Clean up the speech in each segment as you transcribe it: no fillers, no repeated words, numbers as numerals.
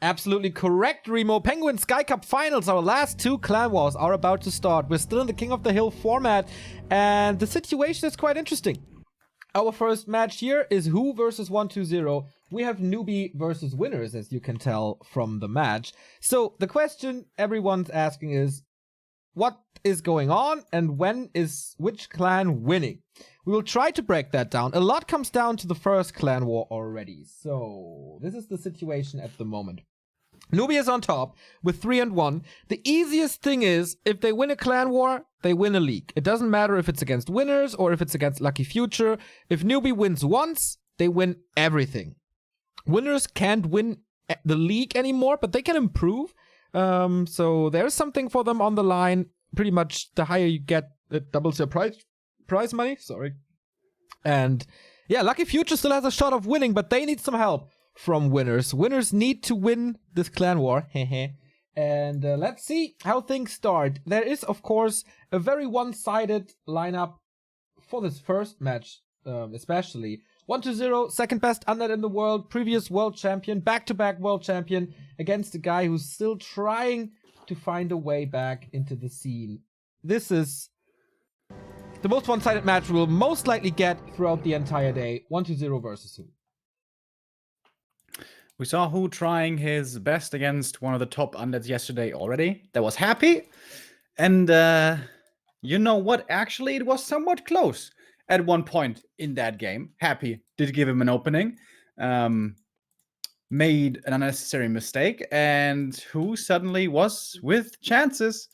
Absolutely correct, Remo. Penguin Sky Cup Finals, our last 2 clan wars are about to start. We're still in the King of the Hill format, and the situation is quite interesting. Our first match here is Who versus 120. We have Newbee versus Winners, as you can tell from the match. So the question everyone's asking is, what is going on and when is which clan winning? We will try to break that down. A lot comes down to the first clan war already. So this is the situation at the moment. Newbee is on top with 3-1. The easiest thing is, if they win a clan war, they win a league. It doesn't matter if it's against Winners or if it's against Lucky Future. If Newbee wins once, they win everything. Winners can't win the league anymore, but they can improve. So there's something for them on the line. Pretty much the higher you get, it doubles your prize money. Sorry. And yeah, Lucky Future still has a shot of winning, but they need some help from Winners. Winners need to win this clan war. And let's see how things start. There is, of course, a very one-sided lineup for this first match, especially. 120, second best Undead in the world, previous world champion, back-to-back world champion, against a guy who's still trying to find a way back into the scene. This is the most one-sided match we'll most likely get throughout the entire day. 120 versus Who. We saw Who trying his best against one of the top Undeads yesterday already. That was happy. And you know what? Actually, it was somewhat close at one point in that game. Happy did give him an opening. Made an unnecessary mistake. And Who suddenly was with chances.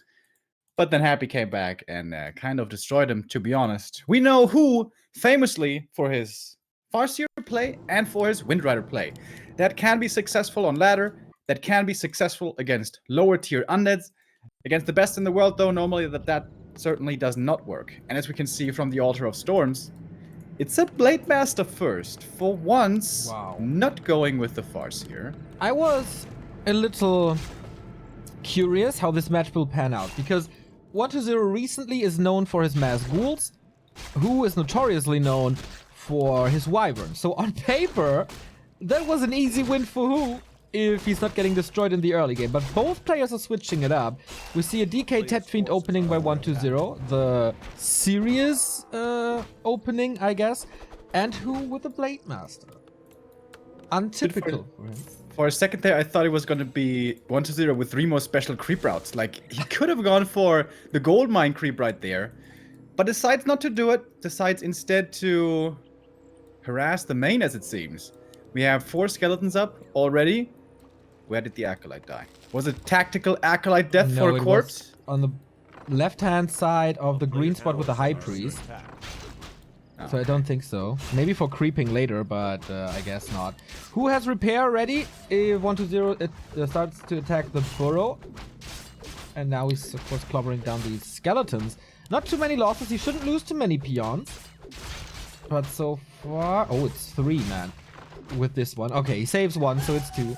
But then Happy came back and kind of destroyed him, to be honest. We know Who famously for his Farseer play and for his Windrider play. That can be successful on ladder. That can be successful against lower tier Undeads. Against the best in the world, though, normally that certainly does not work. And as we can see from the Altar of Storms, it's a Blade Master first. For once, not going with the Farseer. I was a little curious how this match will pan out, because 120 recently is known for his mass ghouls, Who is notoriously known for his Wyvern. So on paper, that was an easy win for Who if he's not getting destroyed in the early game. But both players are switching it up. We see a DK Tet Fiend opening by 120, the serious opening, I guess, and Who with the Blade Master. Untypical for him. For a second there, I thought it was going to be 120 with Remo special creep routes. Like, he could have gone for the gold mine creep right there, but decides not to do it. Decides instead to harass the main, as it seems. We have 4 skeletons up already. Where did the Acolyte die? Was it tactical Acolyte death for a corpse? On the left-hand side of the green spot with the High Priest. So I don't think so. Maybe for creeping later, but I guess not. Who has repair ready? 120 starts to attack the burrow. And now he's, of course, clobbering down these skeletons. Not too many losses. He shouldn't lose too many peons. But so far... Oh, it's 3, man. With this one. Okay, he saves 1, so it's 2.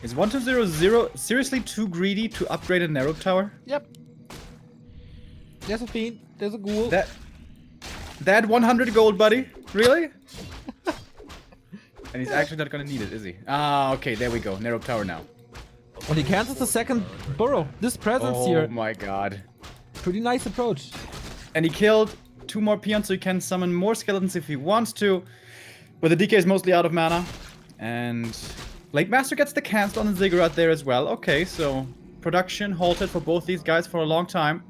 Is 120 seriously too greedy to upgrade a narrow tower? Yep. There's a fiend. There's a ghoul. That 100 gold, buddy? Really? And he's actually not gonna need it, is he? Ah, okay, there we go. Narrow tower now. And he cancels the second burrow. This presence here. Oh my god. Pretty nice approach. And he killed 2 more peons, so he can summon more skeletons if he wants to. But the DK is mostly out of mana. And Blade Master gets the cancel on the Ziggurat there as well. Okay, so production halted for both these guys for a long time.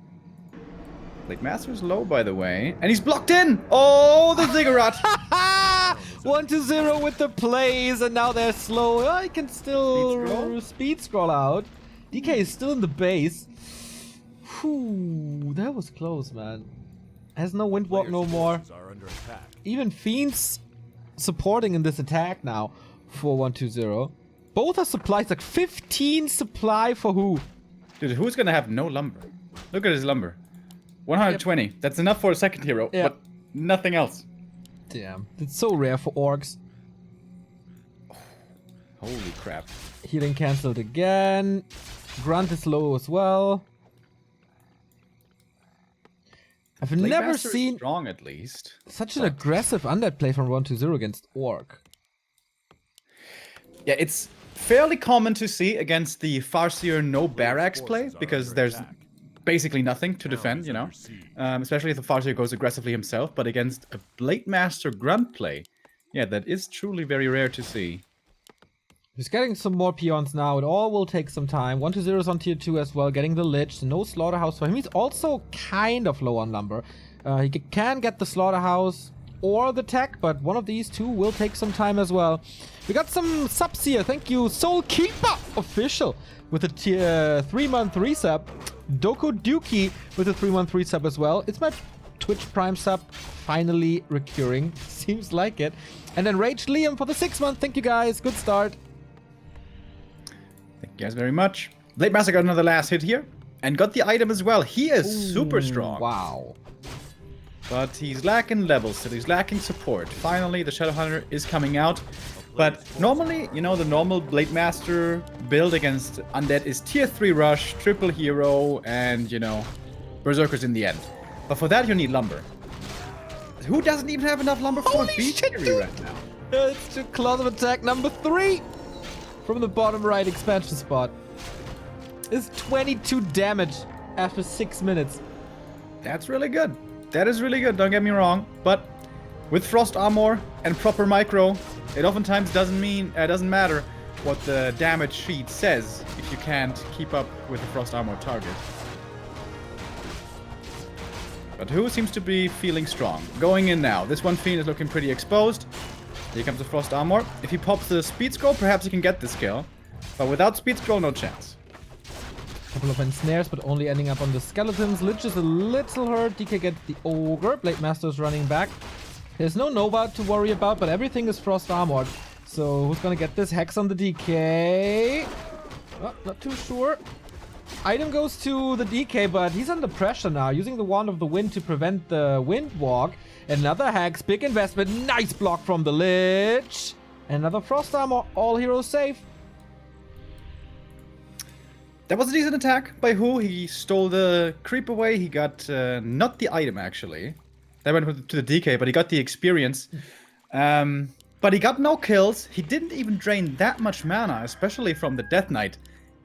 Blade Master is low, by the way. And he's blocked in! Oh, the Ziggurat! 120 with the plays, and now they're slow. Oh, I can still speed scroll out. DK is still in the base. Whew, that was close, man. Has no Windwalk no more. Even Fiends supporting in this attack now for 120. Both are supplies, like 15 supply for Who. Dude, Who's gonna have no lumber? Look at his lumber. 120. Yep. That's enough for a second hero, but nothing else. Damn. It's so rare for orcs. Oh, holy crap. Healing cancelled again. Grunt is low as well. I've never seen strong, at least. Such an aggressive undead play from 120 against orc. Yeah, it's fairly common to see against the Farseer no barracks play, because there's basically nothing to defend, you know? Especially if the Farseer goes aggressively himself, but against a Blade Master grunt play, yeah, that is truly very rare to see. He's getting some more peons now. It all will take some time. 1-2-0 is on tier 2 as well, getting the Lich. No Slaughterhouse for him. He's also kind of low on lumber. He can get the Slaughterhouse or the tech, but one of these two will take some time as well. We got some subs here. Thank you, Soul Keeper Official with a tier 3-month resub. Doku Duki with a 3-month resub as well. It's my Twitch Prime sub finally recurring. Seems like it. And then Rage Liam for the 6-month. Thank you guys. Good start. Thank you guys very much. Blade Master got another last hit here. And got the item as well. He is super strong. Wow. But he's lacking levels, so he's lacking support. Finally, the Shadowhunter is coming out. But normally, you know, the normal Blade Master build against Undead is tier 3 rush, triple hero, and, you know, Berserkers in the end. But for that, you need lumber. Who doesn't even have enough lumber for a beast right now? It's to Claws of Attack number 3 from the bottom right expansion spot. It's 22 damage after 6 minutes. That's really good. That is really good, don't get me wrong. But with Frost Armor and proper micro, it oftentimes doesn't matter what the damage sheet says if you can't keep up with the Frost Armor target. But who seems to be feeling strong? Going in now. This one Fiend is looking pretty exposed. Here comes the Frost Armor. If he pops the Speed Scroll, perhaps he can get this kill. But without Speed Scroll, no chance. Couple of ensnares, but only ending up on the skeletons. Lich is a little hurt. DK gets the Ogre. Blade Master is running back. There's no Nova to worry about, but everything is Frost Armored. So who's gonna get this? Hex on the DK. Oh, not too sure. Item goes to the DK, but he's under pressure now, using the Wand of the Wind to prevent the Wind Walk. Another Hex, big investment, nice block from the Lich. Another Frost Armor, all heroes safe. That was a decent attack by Who. He stole the creep away. He got not the item, actually. That went to the DK, but he got the experience. But he got no kills. He didn't even drain that much mana, especially from the Death Knight.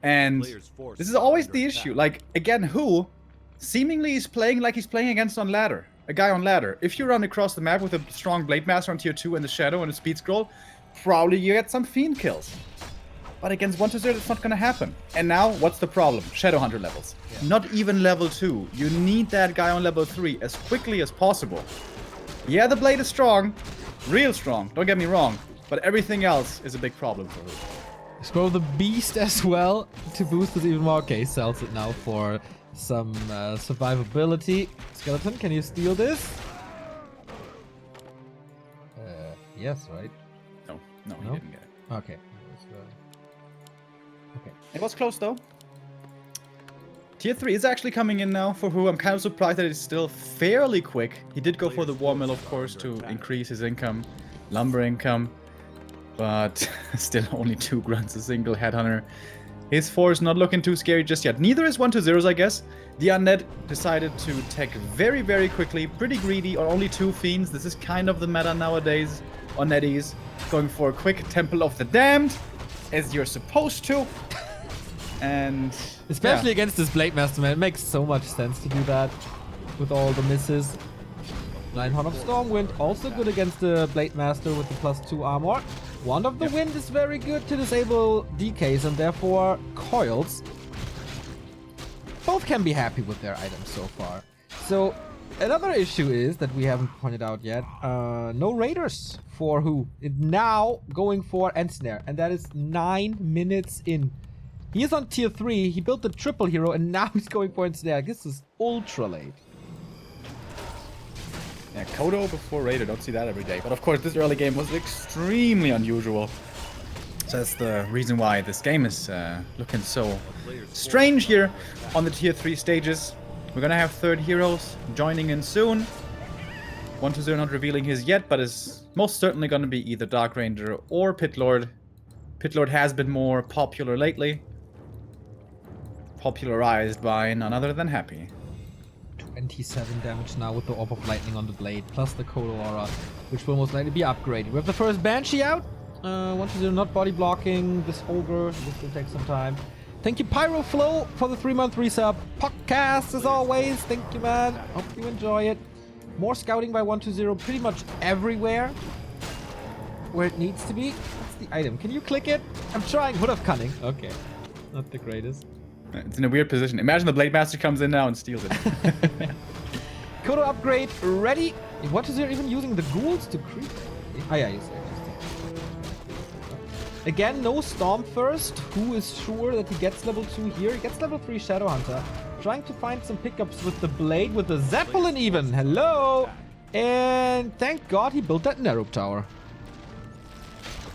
And this is always the issue. Like, again, Who seemingly is playing like he's playing against a guy on ladder. If you run across the map with a strong Blade Master on tier 2 and the Shadow and a Speed Scroll, probably you get some Fiend kills. But against 1-0, it's not gonna happen. And now, what's the problem? Shadowhunter levels. Yeah. Not even level 2. You need that guy on level 3 as quickly as possible. Yeah, the blade is strong. Real strong, don't get me wrong. But everything else is a big problem for her. Scroll the Beast as well to boost it even more. Okay, sells it now for some survivability. Skeleton, can you steal this? Yes, right? No, he didn't get it. Okay. Okay. It was close though. Tier 3 is actually coming in now for Who. I'm kind of surprised that it's still fairly quick. He did go for the War Mill, of course, to increase his income, lumber income. But still only 2 grunts, a single Headhunter. His 4 is not looking too scary just yet. Neither is 1-2-0s, I guess. The Undead decided to tech very, very quickly. Pretty greedy on only 2 Fiends. This is kind of the meta nowadays on Netties. Going for a quick Temple of the Damned, as you're supposed to. And especially against this Blade Master, man. It makes so much sense to do that with all the misses. 900 of Stormwind, also good against the Blade Master with the +2 armor. Wand of the Wind is very good to disable DKs and therefore coils. Both can be happy with their items so far. So another issue is that we haven't pointed out yet. No raiders for Who. Now going for Ensnare, and that is 9 minutes in. He is on tier 3, he built the triple hero, and now he's going for Ensnare. This is ultra late. Yeah, Kodo before Raider, don't see that every day. But of course, this early game was extremely unusual. So that's the reason why this game is looking so strange here on the tier 3 stages. We're gonna have third heroes joining in soon. 1-2-0 not revealing his yet, but is most certainly gonna be either Dark Ranger or Pit Lord. Pit Lord has been more popular lately. Popularized by none other than Happy. 27 damage now with the Orb of Lightning on the blade, plus the Kodo Aura, which will most likely be upgraded. We have the first Banshee out. 120 not body blocking. This ogre. This will take some time. Thank you, Pyroflow, for the 3-month resub. Podcast, as always. Thank you, man. Hope you enjoy it. More scouting by 120 pretty much everywhere where it needs to be. What's the item? Can you click it? I'm trying. Hood of Cunning. Okay. Not the greatest. It's in a weird position. Imagine the Blade Master comes in now and steals it. Kodo upgrade ready. 120 even using the ghouls to creep. Oh, yeah, yes. Again, no Storm first. Who is sure that he gets level 2 here? He gets level 3 Shadow Hunter. Trying to find some pickups with the blade, with the Zeppelin even. Hello! And thank God he built that Narrow Tower.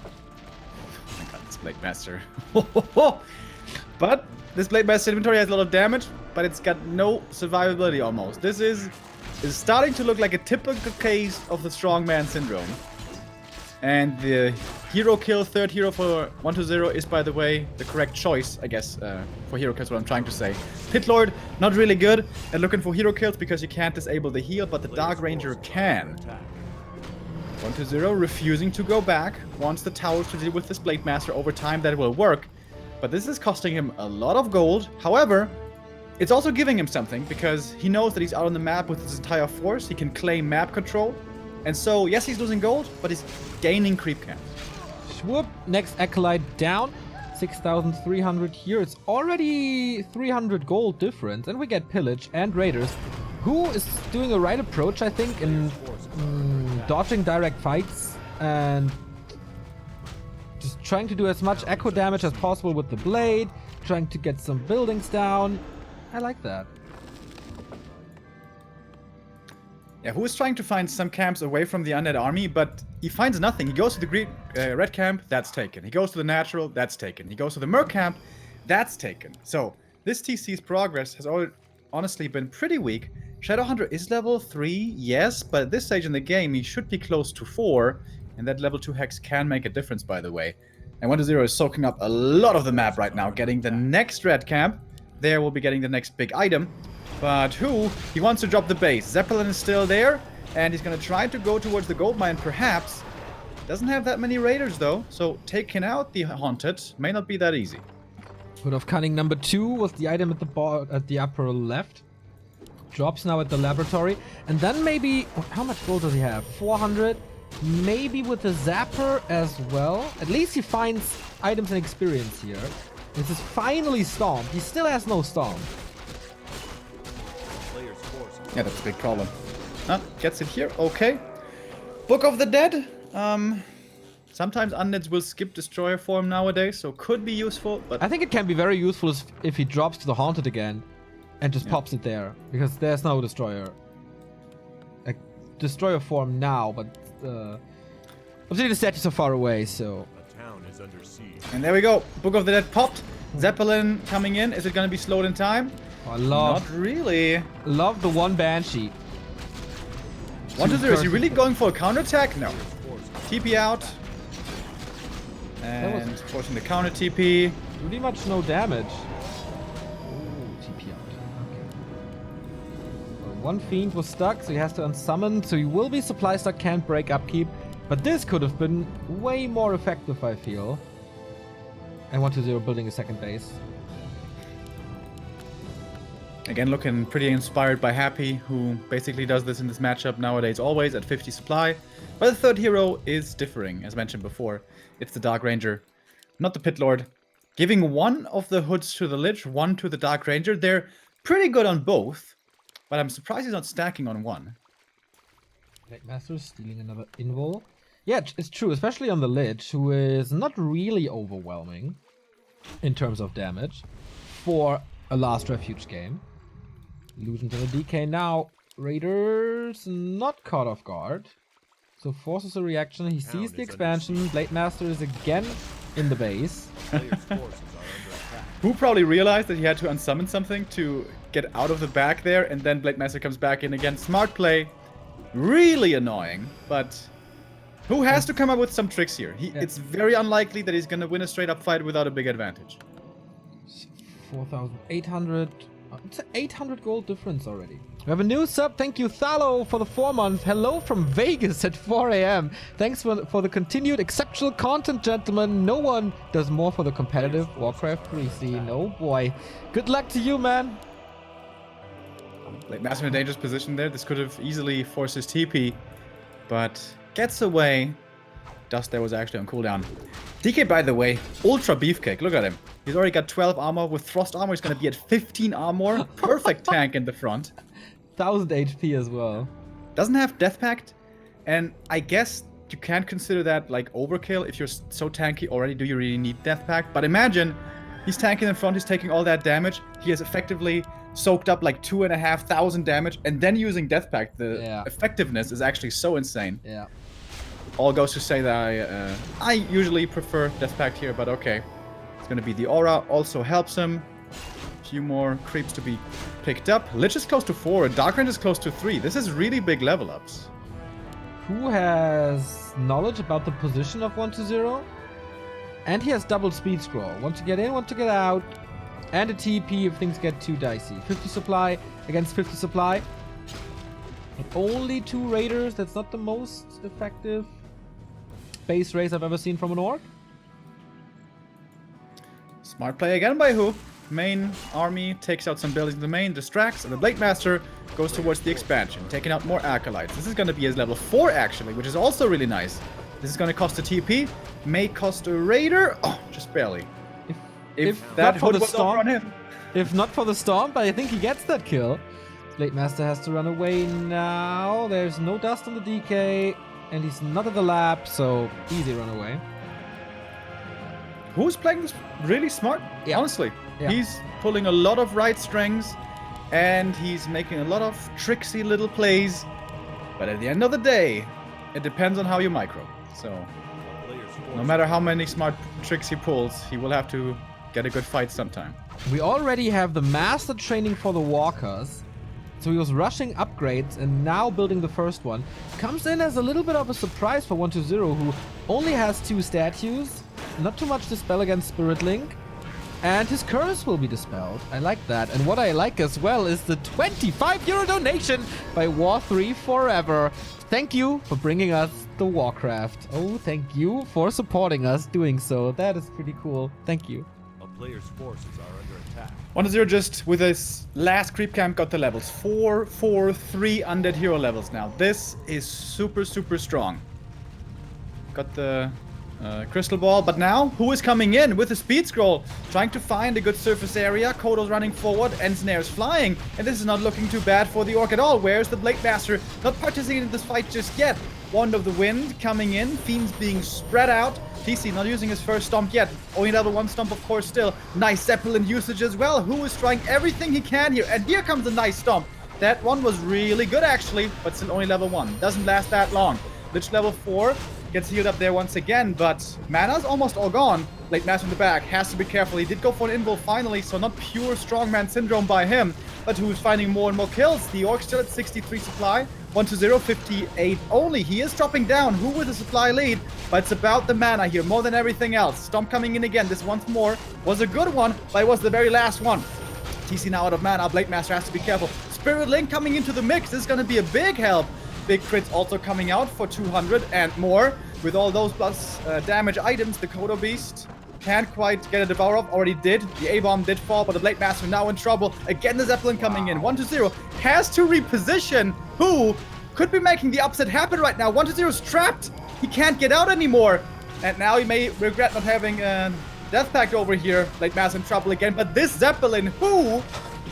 Oh my god, this Blade Master. But this Blade Master inventory has a lot of damage, but it's got no survivability almost. This is starting to look like a typical case of the strongman syndrome. And the hero kill, third hero for 120 is, by the way, the correct choice, I guess, for hero kills, what I'm trying to say. Pit Lord, not really good at looking for hero kills because you can't disable the heal, but the Dark Ranger can. 120 refusing to go back, wants the towers to deal with this Blade Master. Over time that will work, but this is costing him a lot of gold. However, it's also giving him something because he knows that he's out on the map with his entire force. He can claim map control. And so, yes, he's losing gold, but he's gaining creep camps. Swoop, next Acolyte down. 6,300 here. It's already 300 gold difference. And we get Pillage and Raiders, who is doing a right approach, I think, in dodging direct fights and just trying to do as much echo damage as possible with the blade, trying to get some buildings down. I like that. Yeah, who is trying to find some camps away from the undead army, but he finds nothing. He goes to the green, red camp, that's taken. He goes to the natural, that's taken. He goes to the merc camp, that's taken. So, this TC's progress has honestly been pretty weak. Shadowhunter is level 3, yes, but at this stage in the game, he should be close to 4, and that level 2 hex can make a difference, by the way. And 120 is soaking up a lot of the map right now, getting the next red camp. There we'll be getting the next big item. But who? He wants to drop the base. Zeppelin is still there, and he's going to try to go towards the gold mine, perhaps. Doesn't have that many raiders, though, so taking out the Haunted may not be that easy. Hood of Cunning number 2 was the item at the upper left. Drops now at the laboratory. And then maybe... How much gold does he have? 400? Maybe with the Zapper as well. At least he finds items and experience here. This is finally Storm. He still has no Storm. Yeah, that's a big problem. Gets it here. Okay. Book of the Dead. Sometimes undeads will skip destroyer form nowadays, so could be useful, but... I think it can be very useful if he drops to the Haunted again and just pops it there, because there's no destroyer. Like, destroyer form now, but obviously the statues are far away, so... The town is under siege. And there we go. Book of the Dead popped. Zeppelin coming in. Is it going to be slowed in time? Oh, I love... Not really. Love the one Banshee. 120, is he really going for a counterattack? No. TP out. And forcing the counter TP. Pretty much no damage. Ooh, TP out. Okay. Well, one Fiend was stuck, so he has to unsummon. So he will be supply stuck, can't break upkeep. But this could have been way more effective, I feel. And 120 building a second base. Again, looking pretty inspired by Happy, who basically does this in this matchup nowadays, always at 50 supply. But the third hero is differing, as mentioned before. It's the Dark Ranger, not the Pit Lord. Giving one of the hoods to the Lich, one to the Dark Ranger. They're pretty good on both, but I'm surprised he's not stacking on one. Blade Master stealing another invul. Yeah, it's true, especially on the Lich, who is not really overwhelming in terms of damage for a Last Refuge game. Illusion to the DK now. Raiders not caught off guard. So forces a reaction. He sees the expansion. Blade Master is again in the base. Who probably realized that he had to unsummon something to get out of the back there, and then Blade Master comes back in again. Smart play. Really annoying, but who has to come up with some tricks here? It's very unlikely that he's going to win a straight up fight without a big advantage. 4,800. It's an 800 gold difference already. We have a new sub. Thank you, Thalo, for the 4 months. Hello from Vegas at 4 a.m. Thanks for the continued exceptional content, gentlemen. No one does more for the competitive Warcraft 3 scene. Oh boy. Good luck to you, man. Blade Master in a dangerous position there. This could have easily forced his TP, but gets away. Dust there was actually on cooldown. DK, by the way, ultra beefcake. Look at him. He's already got 12 armor. With thrust armor, he's going to be at 15 armor. Perfect tank in the front. 1000 HP as well. Doesn't have Death Pact. And I guess you can't consider that like overkill. If you're so tanky already, do you really need Death Pact? But imagine he's tanking in front. He's taking all that damage. He has effectively soaked up like 2,500 damage. And then using Death Pact. The effectiveness is actually so insane. Yeah. All goes to say that I usually prefer Death Pact here, but okay. It's gonna be the aura, also helps him. A few more creeps to be picked up. Lich is close to 4, Dark Range is close to 3. This is really big level ups. Who has knowledge about the position of 1-0? And he has double speed scroll. One to get in, one to get out. And a TP if things get too dicey. 50 supply against 50 supply. But only 2 raiders, that's not the most effective base race I've ever seen from an orc. Smart play again by who? Main army takes out some buildings in the main, distracts, and the Blade Master goes towards the expansion, taking out more acolytes. This is going to be his level 4 actually, which is also really nice. This is going to cost a TP, may cost a raider. Oh, just barely. If that hood was over on him. If not for the storm, but I think he gets that kill. Blade Master has to run away now. There's no dust on the DK, and he's not at the lab, so easy run away. Who's playing this really smart? Yeah. Honestly. Yeah. He's pulling a lot of right strings, and he's making a lot of tricksy little plays. But at the end of the day, it depends on how you micro. So, no matter how many smart tricks he pulls, he will have to get a good fight sometime. We already have the master training for the walkers. So he was rushing upgrades and now building the first one. Comes in as a little bit of a surprise for 1-0, who only has 2 statues. Not too much dispel against Spirit Link. And his curse will be dispelled. I like that. And what I like as well is the €25 donation by War3 Forever. Thank you for bringing us the Warcraft. Oh, thank you for supporting us doing so. That is pretty cool. Thank you. A player's forces are under attack. 1-0 just with his last creep camp got the levels 4, 4, 3 undead hero levels now. This is super, super strong. Got the crystal ball, but now who is coming in with the speed scroll? Trying to find a good surface area. Kodo's running forward and Snare's flying. And this is not looking too bad for the orc at all. Where's the Blade Master? Not participating in this fight just yet. Wand of the Wind coming in. Fiends being spread out. TC not using his first stomp yet. Only level 1 stomp, of course, still. Nice Zeppelin usage as well. Who is trying everything he can here. And here comes a nice stomp. That one was really good, actually, but still only level 1. Doesn't last that long. Lich level 4. Gets healed up there once again, but mana's almost all gone. Blade Master in the back. Has to be careful. He did go for an invul finally, so not pure strongman syndrome by him, but who's finding more and more kills. The orc still at 63 supply. 1-0, 58 only. He is dropping down. Who with the supply lead? But it's about the mana here more than everything else. Stomp coming in again. This once more was a good one, but it was the very last one. TC now out of mana. Blade Master has to be careful. Spirit Link coming into the mix. This is going to be a big help. Big crits also coming out for 200 and more. With all those plus damage items, the Kodo Beast can't quite get a Devour of. Already did. The A-Bomb did fall, but the Blade Master now in trouble. Again, the Zeppelin coming in. 1-0 has to reposition. Who could be making the upset happen right now? 1-0 is trapped. He can't get out anymore. And now he may regret not having Death Pact over here. Blade Master in trouble again. But this Zeppelin, who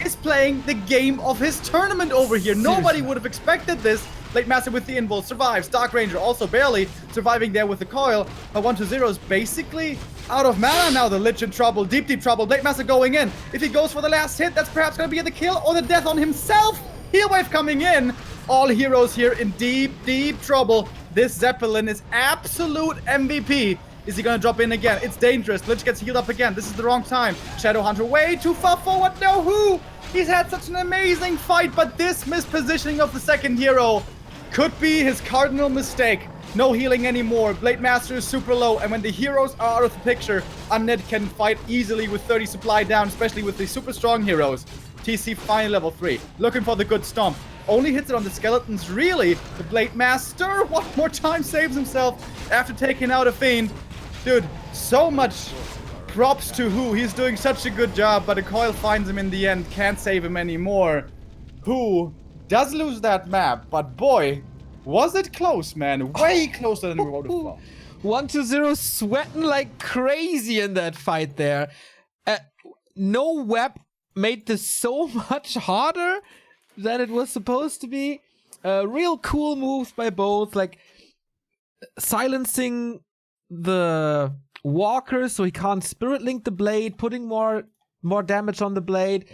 is playing the game of his tournament over here. Nobody would have expected this. Blade Master with the invul survives. Dark Ranger also barely surviving there with the coil. But 1-0 is basically out of mana now. The Lich in trouble. Deep, deep trouble. Blade Master going in. If he goes for the last hit, that's perhaps going to be the kill or the death on himself. Heal wave coming in. All heroes here in deep, deep trouble. This Zeppelin is absolute MVP. Is he going to drop in again? It's dangerous. Lich gets healed up again. This is the wrong time. Shadow Hunter way too far forward. No, who? He's had such an amazing fight, but this mispositioning of the second hero could be his cardinal mistake. No healing anymore. Blade Master is super low, and when the heroes are out of the picture, Undead can fight easily with 30 supply down, especially with the super strong heroes. TC finally level 3. Looking for the good stomp. Only hits it on the skeletons, really. The Blade Master one more time saves himself after taking out a Fiend. Dude, so much props to Who. He's doing such a good job, but a coil finds him in the end. Can't save him anymore. Who does lose that map, but boy, was it close, man. Way closer than we would have thought. 1-0 sweating like crazy in that fight there. No web made this so much harder than it was supposed to be. Real cool moves by both, like silencing the walker so he can't spirit link the blade, putting more damage on the blade,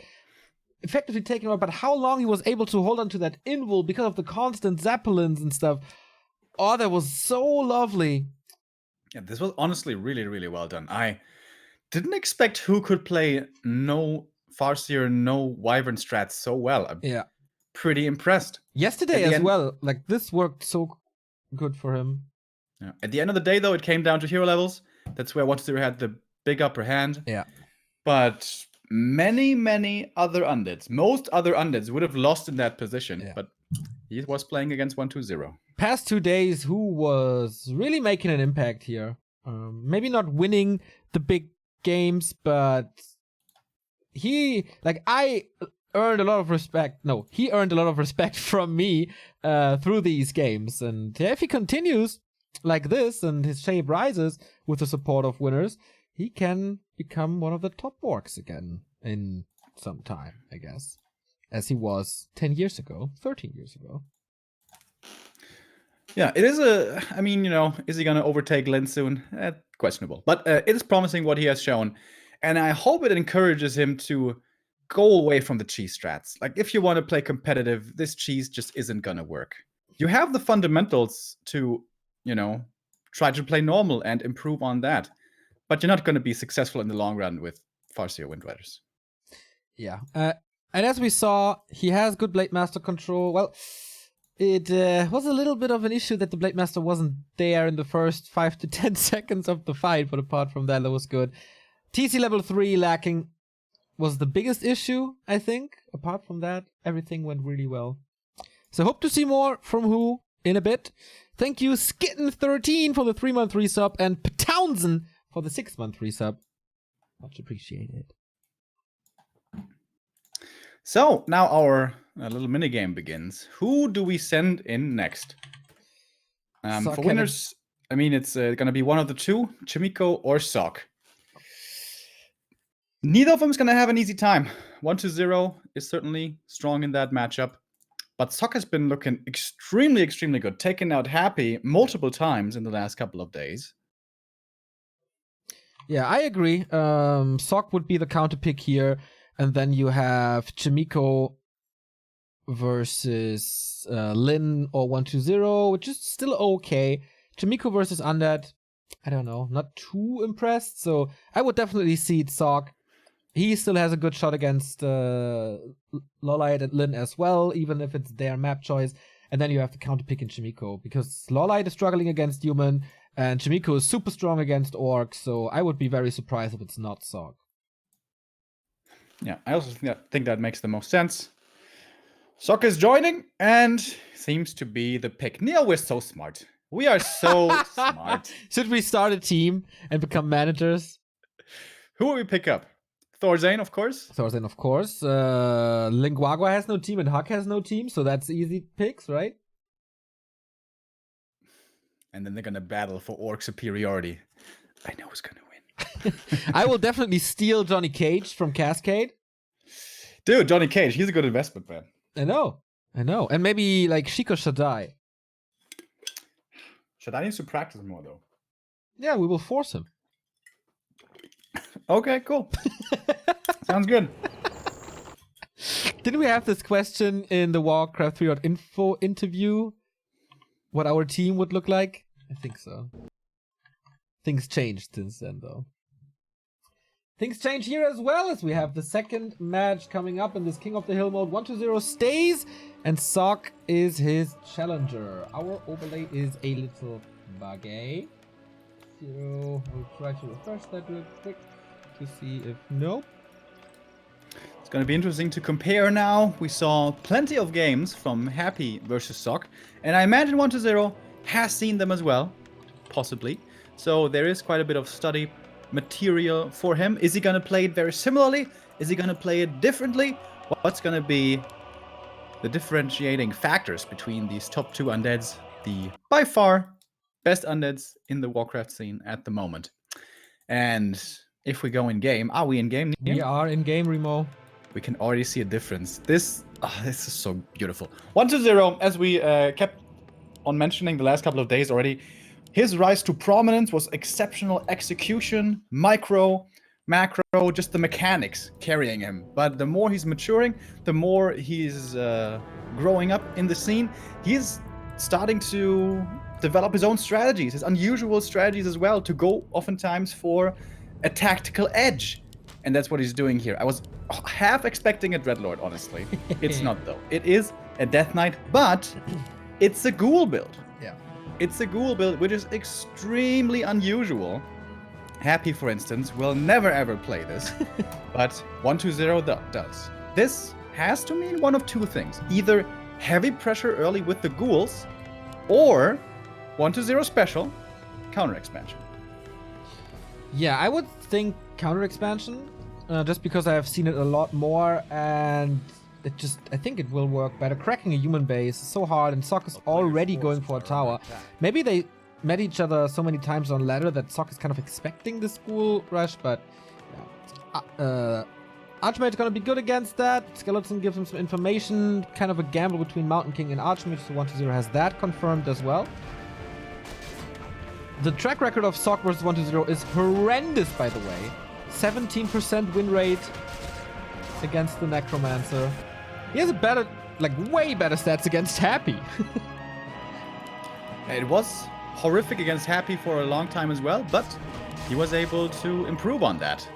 effectively taking over. But how long he was able to hold on to that invul because of the constant zeppelins and stuff. Oh, that was so lovely. Yeah, this was honestly really, really well done. I didn't expect Who could play no Farseer, no Wyvern strats so well. I'm pretty impressed. Yesterday as well, like this worked so good for him. Yeah. At the end of the day, though, it came down to hero levels. That's where 1-0 had the big upper hand. Yeah. But many, many other Undeads, most other Undeads would have lost in that position. Yeah. But he was playing against 1-2-0. Past 2 days, Who was really making an impact here. Maybe not winning the big games, but he earned a lot of respect. No, he earned a lot of respect from me through these games. And if he continues like this and his shape rises with the support of winners, he can become one of the top orcs again in some time, I guess. As he was 10 years ago, 13 years ago. Yeah, it is I mean, is he going to overtake Lin soon? Questionable. But it is promising what he has shown. And I hope it encourages him to go away from the cheese strats. Like, if you want to play competitive, this cheese just isn't going to work. You have the fundamentals to, try to play normal and improve on that. But you're not going to be successful in the long run with Farseer Windriders. Yeah. And as we saw, he has good Blade Master control. Well, it was a little bit of an issue that the Blade Master wasn't there in the first 5 to 10 seconds of the fight, but apart from that was good. TC level 3 lacking was the biggest issue, I think. Apart from that, everything went really well. So hope to see more from Who in a bit. Thank you, Skitten13 for the 3-month resub and Patownsend for the 6-month resub. Much appreciated. So now our little minigame begins. Who do we send in next? For winners, I mean, it's going to be one of the two, Tamiko or Sok. Neither of them is going to have an easy time. 1-0 is certainly strong in that matchup. But Sok has been looking extremely, extremely good. Taking out Happy multiple times in the last couple of days. Yeah, I agree. Sok would be the counter pick here. And then you have Tamiko versus Lin or 1-2-0, which is still okay. Tamiko versus Undead, I don't know, not too impressed. So I would definitely seed Sok. He still has a good shot against Lolite and Lin as well, even if it's their map choice. And then you have the counter pick in Tamiko, because Lolite is struggling against human, and Tamiko is super strong against orcs. So I would be very surprised if it's not Sok. Yeah, I also think that makes the most sense. Sok is joining and seems to be the pick. Neil, we're so smart. We are so smart. Should we start a team and become managers? Who will we pick up? Thorzane, of course. Thorzane, of course. Linguagua has no team and Huck has no team, so that's easy picks, right? And then they're going to battle for orc superiority. I know who's going to win. I will definitely steal Johnny Cage from Cascade. Dude, Johnny Cage, he's a good investment, man. I know. And maybe like Shiko Shaddai. Shaddai needs to practice more, though. Yeah, we will force him. Okay, cool. Sounds good. Didn't we have this question in the Warcraft 3.info interview? What our team would look like? I think so. Things changed since then, though. Things change here as well, as we have the second match coming up in this King of the Hill mode. 1-2-0 stays, and Sok is his challenger. Our overlay is a little buggy. So we'll try to refresh that real quick to see if nope. It's Gonna be interesting to compare now. We saw plenty of games from Happy versus Sock, and I imagine 1-0 has seen them as well, possibly. So there is quite a bit of study material for him. Is he gonna play it very similarly? Is he gonna play it differently? What's gonna be the differentiating factors between these top two undeads, the by far best undeads in the Warcraft scene at the moment? And if we go in game, are we in game? We are in game, Remo. We can already see a difference. This is so beautiful. 1-0, as we kept on mentioning the last couple of days already, his rise to prominence was exceptional execution, micro, macro, just the mechanics carrying him. But the more he's maturing, the more he's growing up in the scene, he's starting to develop his own strategies, his unusual strategies as well, to go oftentimes for a tactical edge. And that's what he's doing here. I was half expecting a Dreadlord, honestly. It's not, though. It is a Death Knight, but it's a ghoul build. Yeah. It's a ghoul build, which is extremely unusual. Happy, for instance, will never ever play this, but 1-0 does. This has to mean one of two things. Either heavy pressure early with the ghouls, or 1-0 special, counter expansion. Yeah, I would think counter expansion, just because I have seen it a lot more, and I think it will work better. Cracking a human base is so hard, and Sock is already going for a tower. Maybe they met each other so many times on ladder that Sock is kind of expecting the school rush, but yeah. Archmage gonna be good against that. Skeleton gives him some information, kind of a gamble between Mountain King and Archmage, so 1-0 has that confirmed as well. The track record of Sock versus 1-0 is horrendous, by the way. 17% win rate against the Necromancer. He has a better, like way better stats against Happy. It was horrific against Happy for a long time as well, but he was able to improve on that.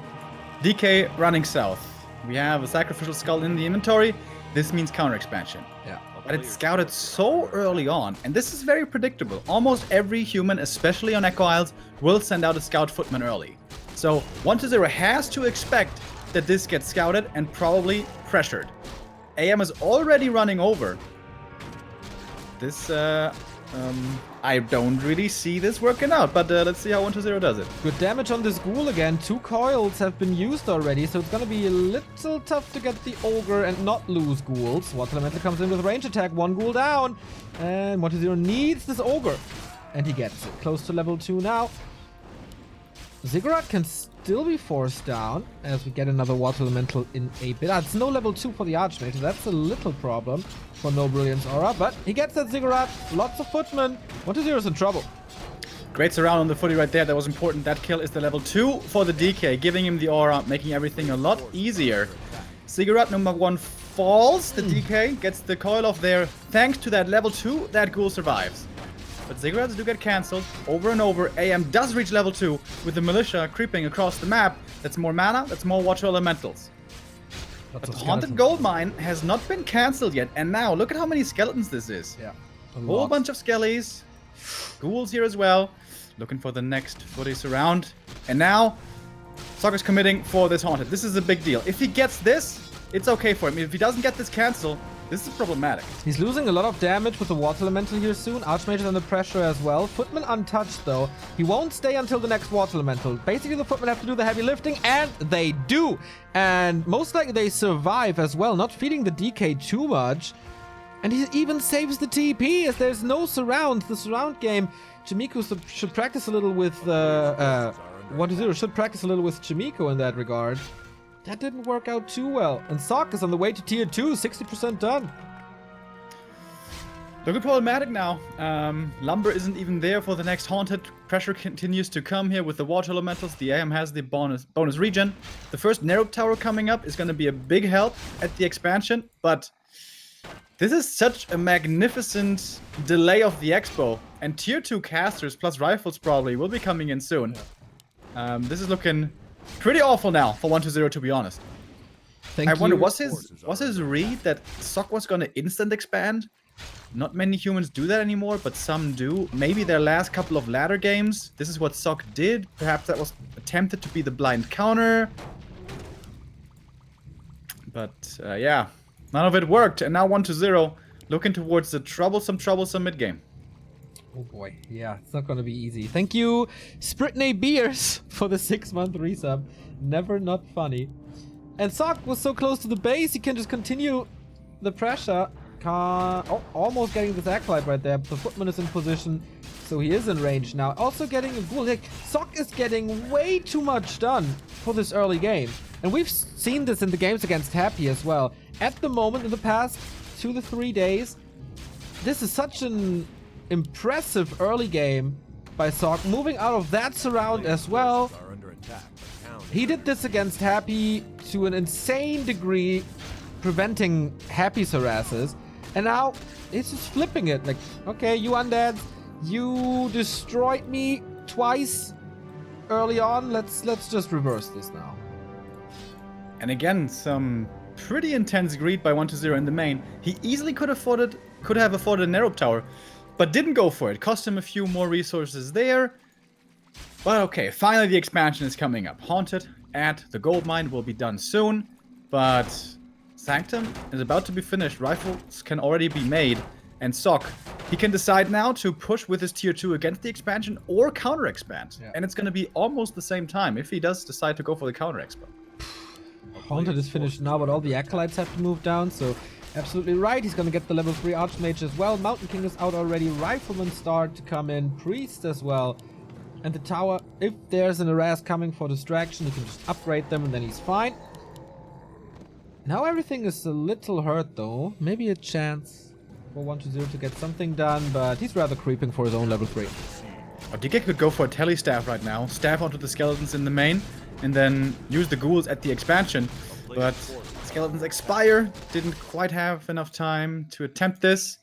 DK running south. We have a Sacrificial Skull in the inventory. This means counter expansion. Yeah. But it's scouted so early on, and this is very predictable. Almost every human, especially on Echo Isles, will send out a scout footman early. So 1-0 has to expect that this gets scouted and probably pressured. AM is already running over. This, I don't really see this working out, but let's see how 1-0 does it. Good damage on this ghoul again. 2 coils have been used already, so it's gonna be a little tough to get the ogre and not lose ghouls. Water Elemental comes in with range attack, 1 ghoul down, and 1-0 needs this ogre, and he gets it. Close to level 2 now. Ziggurat can still be forced down as we get another Water Elemental in a bit. It's no level 2 for the Archmage, so that's a little problem for no Brilliance Aura, but he gets that Ziggurat. Lots of footmen. 1-0 is in trouble. Great surround on the footy right there. That was important. That kill is the level 2 for the DK, giving him the aura, making everything a lot easier. Ziggurat number 1 falls. The DK gets the coil off there. Thanks to that level 2, that ghoul survives. But Ziggurats do get cancelled over and over. AM does reach level 2 with the militia creeping across the map. That's more mana, that's more Water Elementals. But the Haunted Gold Mine has not been cancelled yet. And now, look at how many skeletons this is. Yeah. A whole bunch of skellies. Ghouls here as well. Looking for the next footy surround. And now, Soccer's committing for this Haunted. This is a big deal. If he gets this, it's okay for him. If he doesn't get this cancel, this is problematic. He's losing a lot of damage with the Water Elemental here soon. Archmage is under pressure as well. Footman untouched though. He won't stay until the next Water Elemental. Basically the Footmen have to do the heavy lifting, and they do. And most likely they survive as well, not feeding the DK too much. And he even saves the TP as there's no surround. The surround game, Tamiko should practice a little with 1-0 should practice a little with Tamiko in that regard. That didn't work out too well. And Sock is on the way to tier 2, 60% done. Looking problematic now. Lumber isn't even there for the next Haunted. Pressure continues to come here with the Water Elementals. The AM has the bonus regen. The first Narrow Tower coming up is going to be a big help at the expansion. But this is such a magnificent delay of the expo. And tier 2 casters plus rifles probably will be coming in soon. This is looking pretty awful now for 1-0, to be honest. I wonder, was his read that Sock was gonna instant expand? Not many humans do that anymore, but some do. Maybe their last couple of ladder games, this is what Sock did. Perhaps that was attempted to be the blind counter. But yeah, none of it worked. And now 1-0, looking towards the troublesome mid-game. Oh boy, yeah, it's not gonna be easy. Thank you, Spritney Beers, for the 6-month resub. Never not funny. And Sock was so close to the base, he can just continue the pressure. Almost getting this acolyte right there, but the footman is in position, so he is in range now. Also getting a ghoul. Like, Sock is getting way too much done for this early game. And we've seen this in the games against Happy as well. At the moment, in the past 2 to 3 days, this is such an impressive early game by Sock, moving out of that surround as well. He did this against Happy to an insane degree, preventing Happy's harasses, and now it's just flipping it. Like, okay, you Undead, you destroyed me twice early on. Let's just reverse this now. And again, some pretty intense greed by 1-0 in the main. He easily could have afforded a narrow tower, but didn't go for it. Cost him a few more resources there. But okay, finally the expansion is coming up. Haunted at the gold mine will be done soon, but Sanctum is about to be finished. Rifles can already be made, and Sock, he can decide now to push with his tier 2 against the expansion or counter expand. Yeah. And it's going to be almost the same time if he does decide to go for the counter expo. Haunted is finished now, but all the acolytes have to move down, so absolutely right. He's going to get the level 3 Archmage as well. Mountain King is out already. Rifleman start to come in. Priest as well. And the tower, if there's an harass coming for distraction, he can just upgrade them and then he's fine. Now everything is a little hurt though. Maybe a chance for 1-0 to get something done, but he's rather creeping for his own level 3. Oh, DK could go for a tele staff right now. Staff onto the skeletons in the main, and then use the ghouls at the expansion. But skeletons expire. Didn't quite have enough time to attempt this.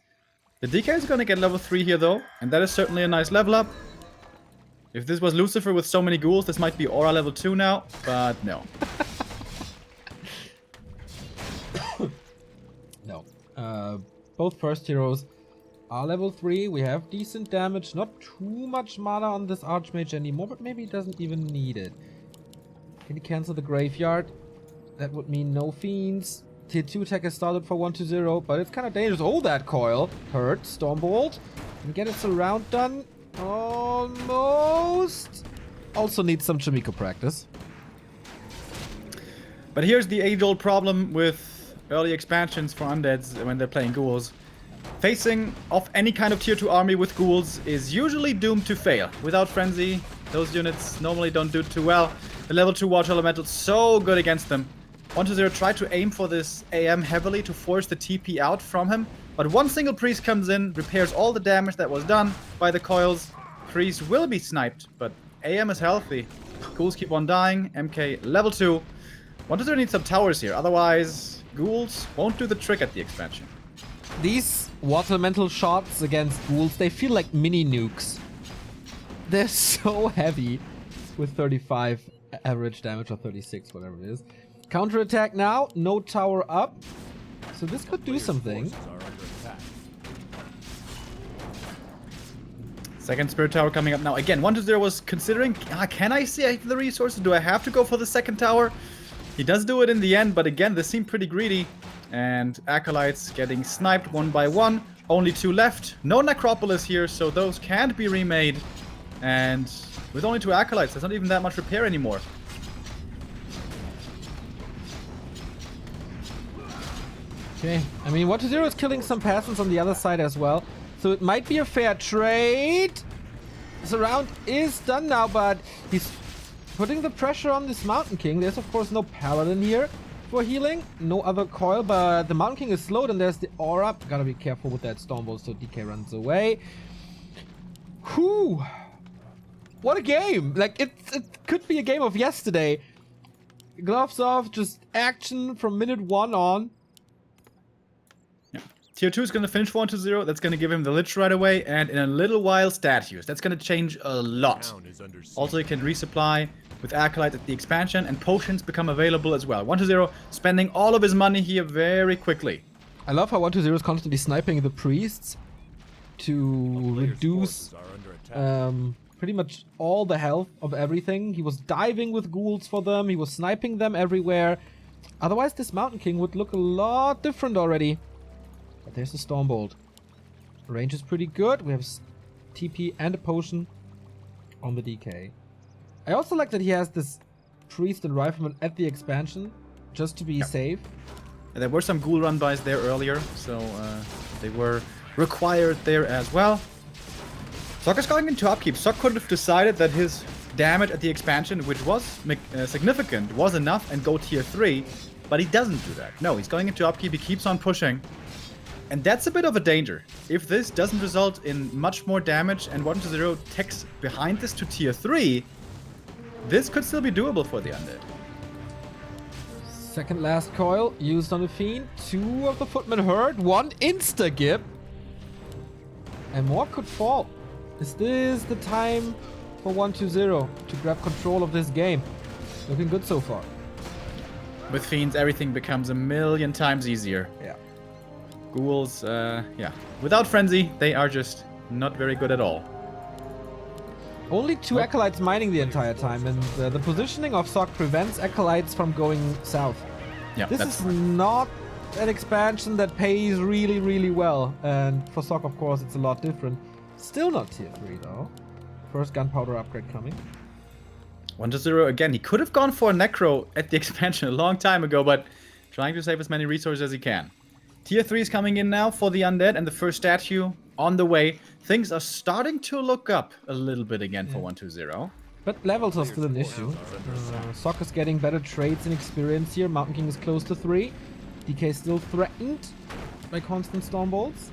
The DK is going to get level 3 here though, and that is certainly a nice level up. If this was Lucifer with so many ghouls, this might be Aura level 2 now, but no. No. Both first heroes are level 3. We have decent damage. Not too much mana on this Archmage anymore, but maybe he doesn't even need it. Can he cancel the graveyard? That would mean no fiends. Tier 2 attack is started for 1-0, but it's kind of dangerous. Oh, that coil hurt. Stormbolt. Can get its surround done. Almost. Also needs some Tamiko practice. But here's the age-old problem with early expansions for undeads when they're playing ghouls. Facing off any kind of tier 2 army with ghouls is usually doomed to fail. Without Frenzy, those units normally don't do too well. The level 2 Water Elemental so good against them. 1-0 tried to aim for this AM heavily to force the TP out from him. But one single priest comes in, repairs all the damage that was done by the coils. Priest will be sniped, but AM is healthy. Ghouls keep on dying. MK level 2. 1-0 needs some towers here, otherwise ghouls won't do the trick at the expansion. These water elemental shots against ghouls, they feel like mini nukes. They're so heavy with 35 average damage or 36, whatever it is. Counter attack now, no tower up. So this could do something. Second Spirit Tower coming up now. Again, 1-0 was considering, can I save the resources? Do I have to go for the second tower? He does do it in the end, but again, this seemed pretty greedy. And Acolytes getting sniped one by one. Only 2 left. No Necropolis here, so those can't be remade. And with only 2 Acolytes, there's not even that much repair anymore. Okay, I mean, 1-0 is killing some peasants on the other side as well. So it might be a fair trade. This round is done now, but he's putting the pressure on this Mountain King. There's, of course, no Paladin here for healing. No other coil, but the Mountain King is slowed, and there's the aura. Gotta be careful with that Stormbolt, so DK runs away. Whew. What a game. Like, it could be a game of yesterday. Gloves off, just action from minute 1 on. Tier 2 is going to finish 1-0. That's going to give him the Lich right away. And in a little while, statues. That's going to change a lot. Also, he can resupply with Acolyte at the expansion. And potions become available as well. 1-0 spending all of his money here very quickly. I love how 1-0 is constantly sniping the priests to reduce pretty much all the health of everything. He was diving with ghouls for them. He was sniping them everywhere. Otherwise, this Mountain King would look a lot different already. But there's the Stormbolt. Range is pretty good. We have TP and a potion on the DK. I also like that he has this Priest and Rifleman at the expansion, just to be safe. There were some ghoul run-bys there earlier, so they were required there as well. Sok is going into upkeep. Sok could have decided that his damage at the expansion, which was significant, was enough and go tier 3, but he doesn't do that. No, he's going into upkeep, he keeps on pushing. And that's a bit of a danger. If this doesn't result in much more damage and 1-0 takes behind this to tier 3, this could still be doable for the Undead. Second last coil used on the Fiend. 2 of the Footmen hurt. 1 insta-gip. And more could fall. Is this the time for 1-0 to grab control of this game? Looking good so far. With Fiends, everything becomes a million times easier. Yeah. Ghouls, yeah. Without Frenzy, they are just not very good at all. Only 2 Acolytes mining the entire time, and the positioning of Sok prevents Acolytes from going south. Yeah, This that's is not an expansion that pays really, really well. And for Sok, of course, it's a lot different. Still not tier 3, though. First gunpowder upgrade coming. 1-0 again. He could have gone for a Necro at the expansion a long time ago, but trying to save as many resources as he can. Tier 3 is coming in now for the Undead, and the first statue on the way. Things are starting to look up a little bit again for 1-0. But levels are still an issue. Sok is getting better trades and experience here. Mountain King is close to 3. DK still threatened by constant Stormbolts.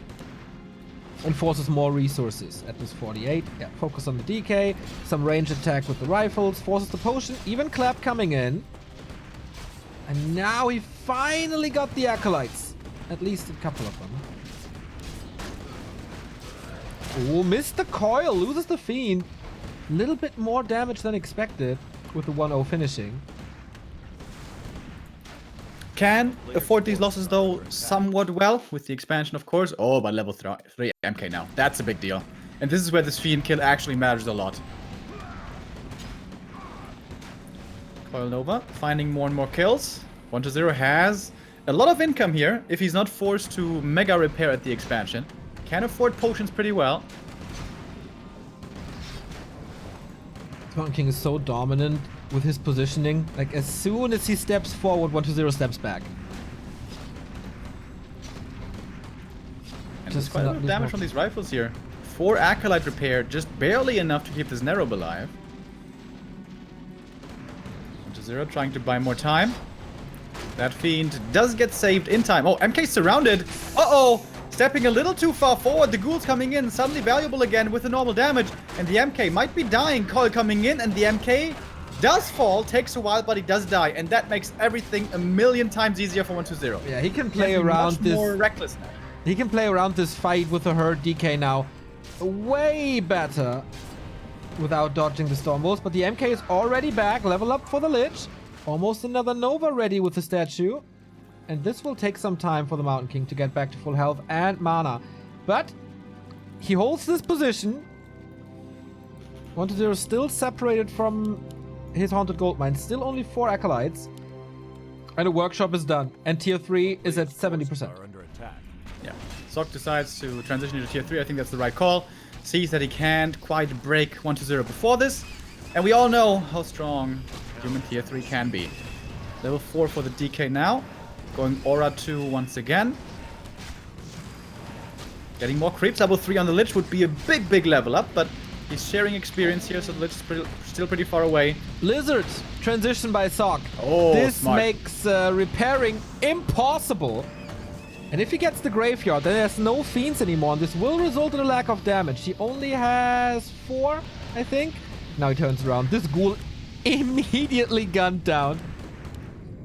And forces more resources at this 48. Yeah, focus on the DK. Some range attack with the rifles. Forces the potion. Even Clap coming in. And now he finally got the Acolytes. At least a couple of them. Oh, missed the coil. Loses the Fiend. Little bit more damage than expected with the 1-0 finishing. Can afford these losses though somewhat well with the expansion, of course. Oh, but level 3 MK now. That's a big deal. And this is where this Fiend kill actually matters a lot. Coil Nova, finding more and more kills. 1-0 has a lot of income here if he's not forced to mega repair at the expansion. Can afford potions pretty well. Mountain King is so dominant with his positioning. Like, as soon as he steps forward, 1-0 steps back. And there's quite a bit of damage from these rifles here. 4 Acolyte repair, just barely enough to keep this Nerob alive. 1-0 trying to buy more time. That Fiend does get saved in time. Oh, MK's surrounded. Uh-oh! Stepping a little too far forward. The Ghoul's coming in, suddenly valuable again with the normal damage. And the MK might be dying. Coil coming in, and the MK does fall. Takes a while, but he does die. And that makes everything a million times easier for 1-0. Yeah, he can play around this. More reckless now. He can play around this fight with the hurt DK now way better without dodging the Stormbolts. But the MK is already back. Level up for the Lich. Almost another Nova ready with the statue. And this will take some time for the Mountain King to get back to full health and mana. But he holds this position. 1-0 still separated from his Haunted Goldmine. Still only 4 Acolytes. And a workshop is done. And tier 3 is at 70%. Are under attack. Yeah. Sok decides to transition into tier 3. I think that's the right call. Sees that he can't quite break 1-0 before this. And we all know how strong human tier 3 can be. Level 4 for the DK now. Going Aura 2 once again. Getting more creeps. Level 3 on the Lich would be a big level up, but he's sharing experience here, so the Lich is still pretty far away. Lizard transition by Sok. Oh, this smart. makes repairing impossible. And if he gets the Graveyard, then there's no Fiends anymore, and this will result in a lack of damage. He only has 4, I think. Now he turns around. This Ghoul immediately gunned down.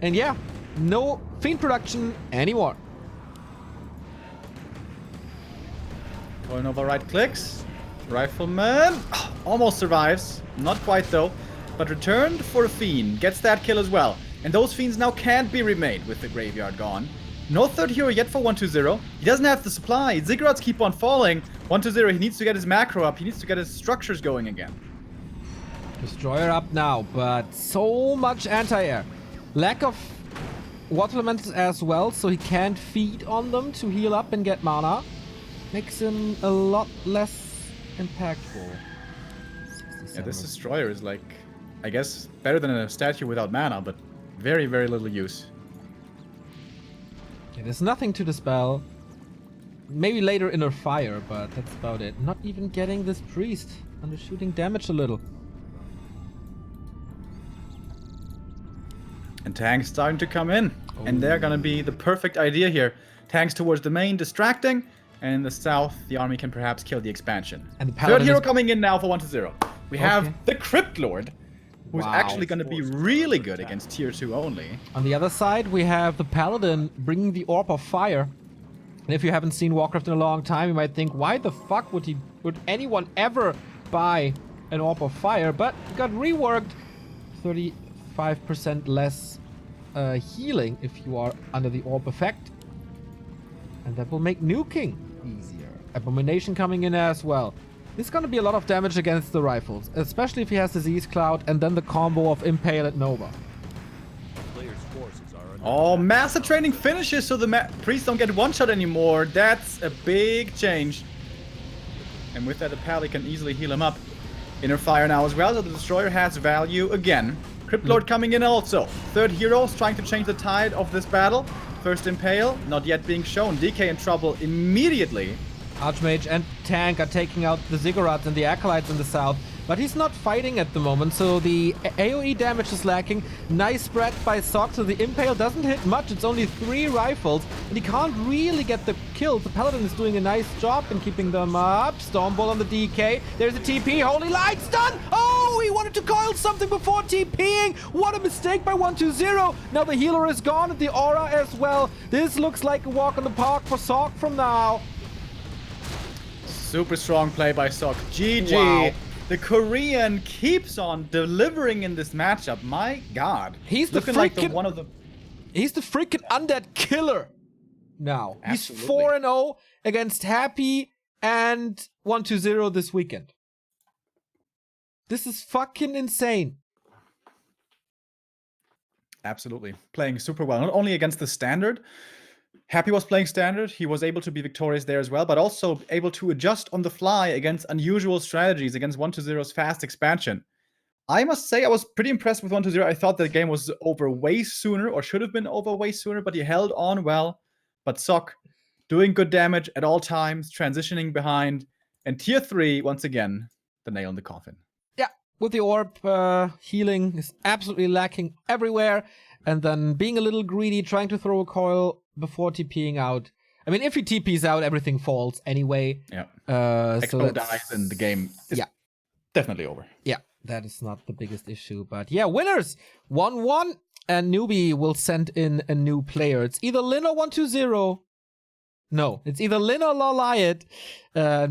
And yeah, no Fiend production anymore. Going over right clicks. Rifleman almost survives. Not quite though. But returned for a Fiend. Gets that kill as well. And those Fiends now can't be remade with the Graveyard gone. No third hero yet for 1-0. He doesn't have the supply. Ziggurats keep on falling. 1-0, he needs to get his macro up. He needs to get his structures going again. Destroyer up now, but so much anti-air. Lack of water elementals as well, so he can't feed on them to heal up and get mana. Makes him a lot less impactful. Yeah, this destroyer is like, I guess, better than a statue without mana, but very, very little use. Yeah, there's nothing to dispel. Maybe later inner fire, but that's about it. Not even getting this priest under shooting damage a little. And tanks starting to come in. And they're gonna be the perfect idea here. Tanks towards the main, distracting. And in the south, the army can perhaps kill the expansion. And the Third paladin hero is... coming in now for 1-0. We have the Crypt Lord, who's Wow. actually gonna be really good against tier 2 only. On the other side, we have the paladin bringing the orb of fire. And if you haven't seen Warcraft in a long time, you might think, why the fuck would anyone ever buy an orb of fire? But it got reworked. 35% less healing if you are under the orb effect. And that will make nuking easier. Abomination coming in as well. This is going to be a lot of damage against the rifles, especially if he has Disease Cloud and then the combo of Impale and Nova. Players' forces are under Oh, master training finishes so the priests don't get one-shot anymore. That's a big change. And with that, the pally can easily heal him up. Inner fire now as well, so the destroyer has value again. Crypt Lord coming in also. Third heroes trying to change the tide of this battle. First Impale, not yet being shown. DK in trouble immediately. Archmage and Tank are taking out the Ziggurats and the Acolytes in the south, but he's not fighting at the moment, so the AoE damage is lacking. Nice spread by Sock, so the Impale doesn't hit much. It's only 3 rifles, and he can't really get the kills. The Paladin is doing a nice job in keeping them up. Stormbolt on the DK. There's a TP. Holy Light stun! Oh, he wanted to coil something before TPing. What a mistake by 120. Now the healer is gone and the aura as well. This looks like a walk in the park for Sock from now. Super strong play by Sok. GG. Wow. The Korean keeps on delivering in this matchup. My God. He's the looking like freaking- one of the. He's the freaking undead killer now. Absolutely. He's 4-0 against Happy and 120 this weekend. This is fucking insane. Absolutely. Playing super well. Not only against the standard. Happy was playing standard. He was able to be victorious there as well, but also able to adjust on the fly against unusual strategies against 120's fast expansion. I must say I was pretty impressed with 120. I thought the game was over way sooner, or should have been over way sooner, but he held on well. But Sok doing good damage at all times, transitioning behind. And tier 3, once again, the nail in the coffin. Yeah, with the orb, healing is absolutely lacking everywhere. And then being a little greedy, trying to throw a coil before TPing out. I mean, if he TPs out, everything falls anyway. Yeah. So Expo dies and the game is definitely over. Yeah, that is not the biggest issue. But yeah, winners! 1-1, and Newbee will send in a new player. It's either Lin or 120. No, it's either Lin or Loliot.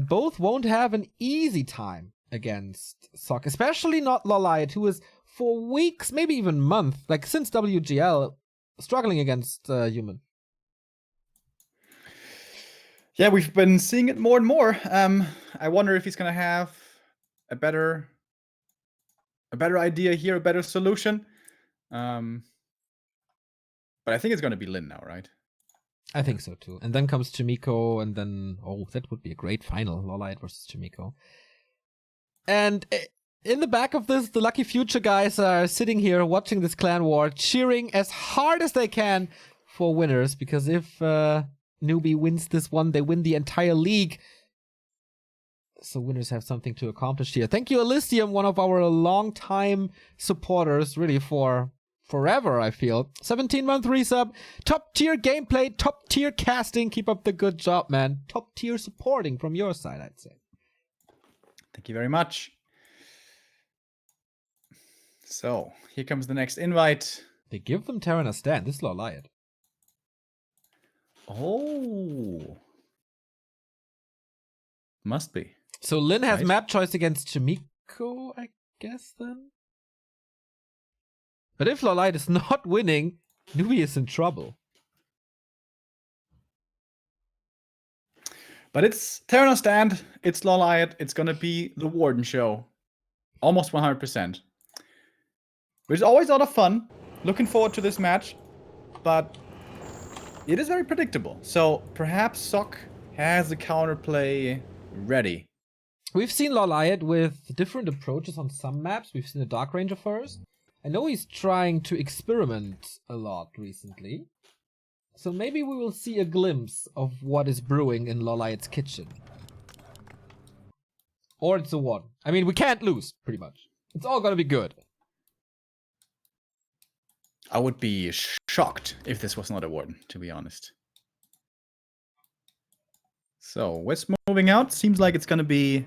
Both won't have an easy time against Sok. Especially not Loliot, who is for weeks, maybe even months, like since WGL, struggling against Human. Yeah, we've been seeing it more and more. I wonder if he's gonna have a better idea here, a better solution. But I think it's gonna be Lin now, right? I think so too. And then comes Tamiko, and then that would be a great final, Loliot versus Tamiko. And in the back of this, the Lucky Future guys are sitting here watching this clan war, cheering as hard as they can for winners, because if Newbee wins this one, they win the entire league. So winners have something to accomplish here. Thank you, Elysium, one of our long-time supporters, really for forever, I feel. 17-month resub, top-tier gameplay, top-tier casting. Keep up the good job, man. Top-tier supporting from your side, I'd say. Thank you very much. So, here comes the next invite. They give them Terran a stand. This is Loliot. Oh. Must be. So Lin has Right. map choice against Tamiko, I guess, then? But if Loliot is not winning, Newbee is in trouble. But it's Terran stand, it's Loliot, it's gonna be the Warden show. Almost 100%. Which is always a lot of fun. Looking forward to this match. but it is very predictable. So perhaps Sock has a counterplay ready. We've seen Loliot with different approaches on some maps. We've seen a Dark Ranger first. I know he's trying to experiment a lot recently. So maybe we will see a glimpse of what is brewing in Loliot's kitchen. Or it's a Warden. I mean, we can't lose, pretty much. It's all gonna be good. I would be shocked if this was not a Warden, to be honest. So, what's moving out? Seems like it's gonna be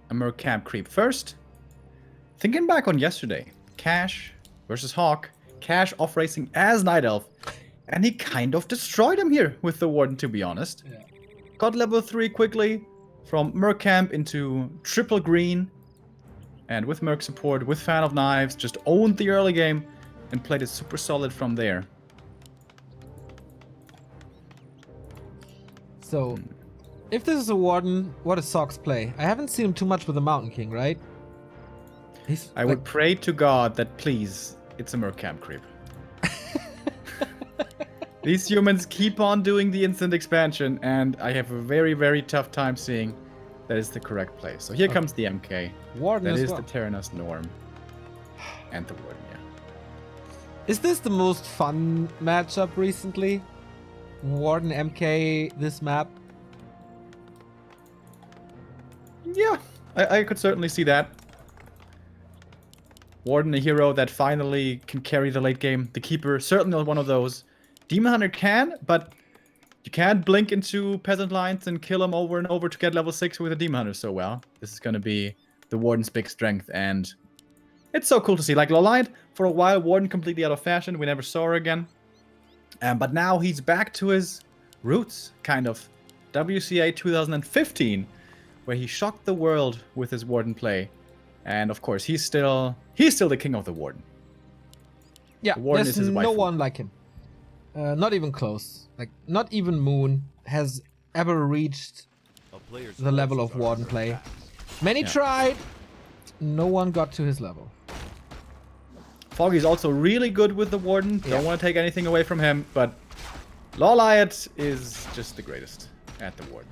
a Merc Camp creep first. Thinking back on yesterday, Cash versus Hawk. Cash off-racing as Night Elf. And he kind of destroyed him here with the Warden, to be honest. Yeah. Got level 3 quickly. From Merc Camp into triple green. And with Merc support, with Fan of Knives, just owned the early game. And played it super solid from there. So, if this is a Warden, what does Sox play? I haven't seen him too much with the Mountain King, right? I would pray to God that please, it's a Merc Camp creep. These humans keep on doing the instant expansion, and I have a very, very tough time seeing that is the correct play. So here comes the MK. Warden That as is well. the Terranos norm. And the Warden, yeah. Is this the most fun matchup recently? Warden MK, this map? Yeah, I could certainly see that. Warden, a hero that finally can carry the late game. The Keeper, certainly not one of those. Demon Hunter can, but you can't blink into peasant lines and kill them over and over to get level 6 with a Demon Hunter so well. This is going to be the Warden's big strength, and it's so cool to see. Like Loliot, for a while, Warden completely out of fashion. We never saw her again. But now he's back to his roots, kind of. WCA 2015, where he shocked the world with his Warden play. And of course, he's still the king of the Warden. Yeah, The Warden there's is his no waifu. one like him. Not even close. Like, not even Moon has ever reached A player's the level of forces are Warden under play. attack. Many Yeah. tried, no one got to his level. Foggy's also really good with the Warden. Yeah. Don't want to take anything away from him, but Loliot is just the greatest at the Warden.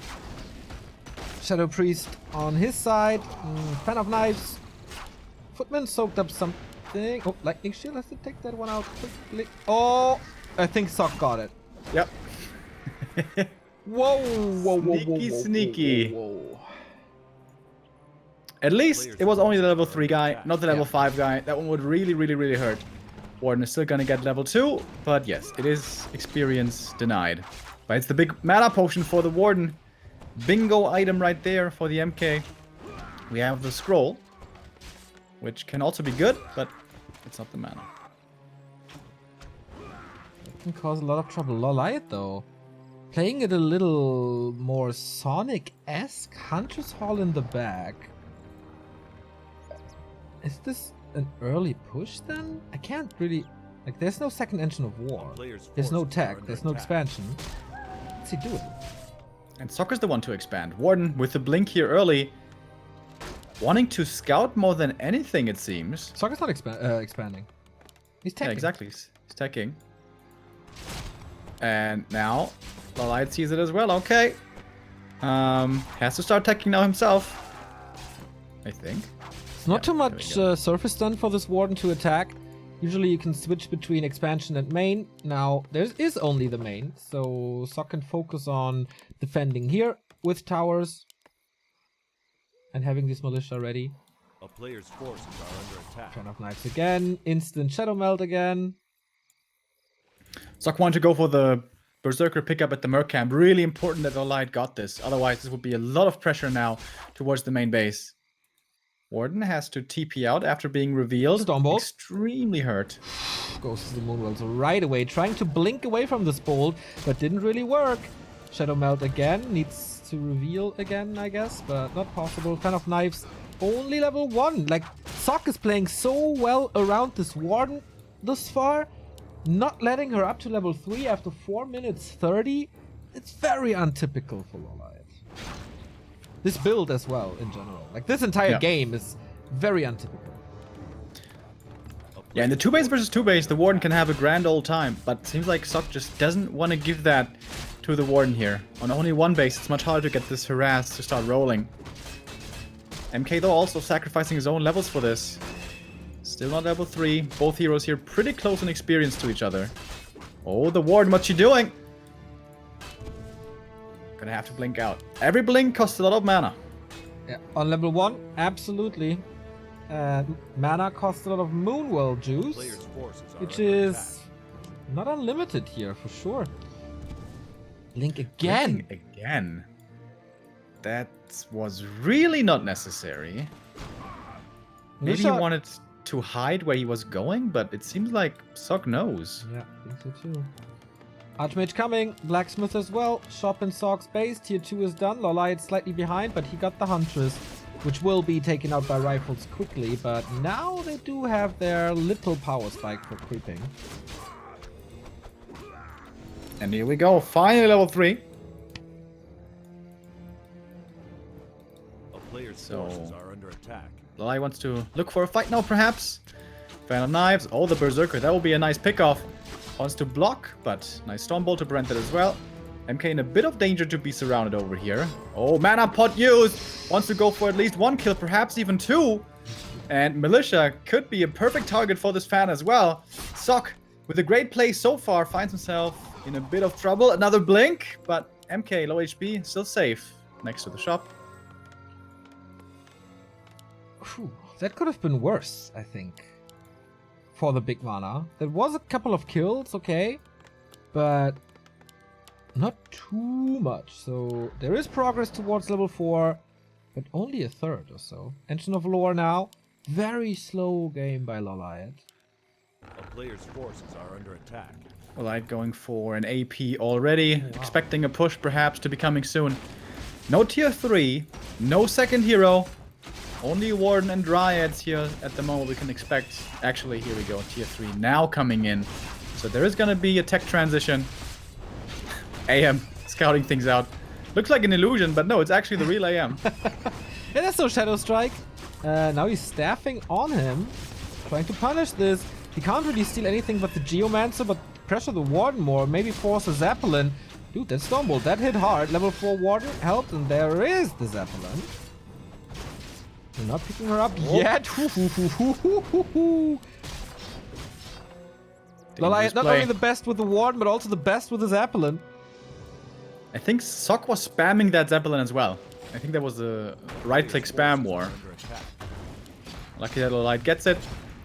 Shadow Priest on his side. Fan of Knives. Footman soaked up something. Oh, Lightning Shield has to take that one out quickly. Oh, I think Sock got it. Yep. Whoa, whoa, whoa, Sneaky, whoa, sneaky. Whoa, whoa. At least it was only the level 3 guy, not the level Yeah. 5 guy. That one would really, really, really hurt. Warden is still gonna get level 2, but yes, it is experience denied. But it's the big mana potion for the Warden. Bingo item right there for the MK. We have the scroll, which can also be good, but it's not the mana. It can cause a lot of trouble. Loliot, though. Playing it a little more Sonic-esque. Hunter's Hall in the back. Is this an early push then? I can't really... Like, there's no second engine of war. Player's There's no forces are tech. under There's no attack. expansion. What's he doing? And Soccer's the one to expand. Warden with the blink here early. Wanting to scout more than anything, it seems. Soccer's not expanding. He's Yeah, taking. exactly. He's teching. And now, Loliot sees it as well. Okay. Has to start teching now himself. I think. It's not too there we much go. surface done for this Warden to attack. Usually you can switch between expansion and main. Now, there is only the main, so Sock can focus on defending here with towers and having this militia ready. A player's forces are under attack. Fan of Knives again, instant Shadow Melt again. Sock wanted to go for the Berserker pickup at the Merc Camp. Really important that Loliot got this. Otherwise, this would be a lot of pressure now towards the main base. Warden has to TP out after being revealed. Stormbolt. Extremely hurt. Goes to the Moonwells right away, trying to blink away from this bolt, but didn't really work. Shadow Melt again, needs to reveal again, I guess, but not possible. Fan of Knives, only level 1. Like, Sock is playing so well around this Warden thus far, not letting her up to level 3 after 4 minutes 30. It's very untypical for Loliot. This build as well, in general. Like, this entire Yeah. game is very untypical. A Yeah, in the 2 base versus 2 base, the Warden can have a grand old time, but seems like Sok just doesn't want to give that to the Warden here. On only 1 base, it's much harder to get this harass to start rolling. MK though also sacrificing his own levels for this. Still not level 3. Both heroes here pretty close in experience to each other. Oh, the Warden, what's she doing? Gonna have to blink out. Every blink costs a lot of mana. Yeah, on level 1, absolutely. Mana costs a lot of Moonwell juice, Players' forces are which under is not unlimited here for sure. Blink again. Blinking again. That was really not necessary. Maybe he Militia- wanted to hide where he was going, but it seems like Sok knows. Yeah, I think so too. Archmage coming, Blacksmith as well. Shop in Sog's base, tier 2 is done. Lolite slightly behind, but he got the Huntress, which will be taken out by rifles quickly. But now they do have their little power spike for creeping. And here we go, finally level 3. A player's So- forces are under attack. Lolai wants to look for a fight now, perhaps. Fan of Knives. Oh, the Berserker. That will be a nice pickoff. Wants to block, but nice Stormbolt to prevent that as well. MK in a bit of danger to be surrounded over here. Oh, mana pot used. Wants to go for at least 1 kill, perhaps even 2. And Militia could be a perfect target for this fan as well. Sok, with a great play so far, finds himself in a bit of trouble. Another blink, but MK, low HP, still safe next to the shop. Whew, that could have been worse, I think. For the big mana. There was a couple of kills, okay. But not too much. So there is progress towards level 4. But only a third or so. Engine of Lore now. Very slow game by Lolite. A player's forces are under attack. Lolite going for an AP already. Expecting a push perhaps to be coming soon. No tier 3. No second hero. Only Warden and Dryads here at the moment we can expect. Actually, here we go. Tier 3 now coming in. So there is going to be a tech transition. AM scouting things out. Looks like an illusion, but no, it's actually the real AM. Yeah, there's no Shadow Strike. Now he's staffing on him. Trying to punish this. He can't really steal anything but the Geomancer, but pressure the Warden more. Maybe force a Zeppelin. Dude, that Stormbolt, that hit hard. Level 4 Warden helped, and there is the Zeppelin. They're not picking her up yet. Lolite, not only the best with the Warden, but also the best with the Zeppelin. I think Sok was spamming that Zeppelin as well. I think there was a right-click spam war. Under attack. Lucky that Lolite gets it.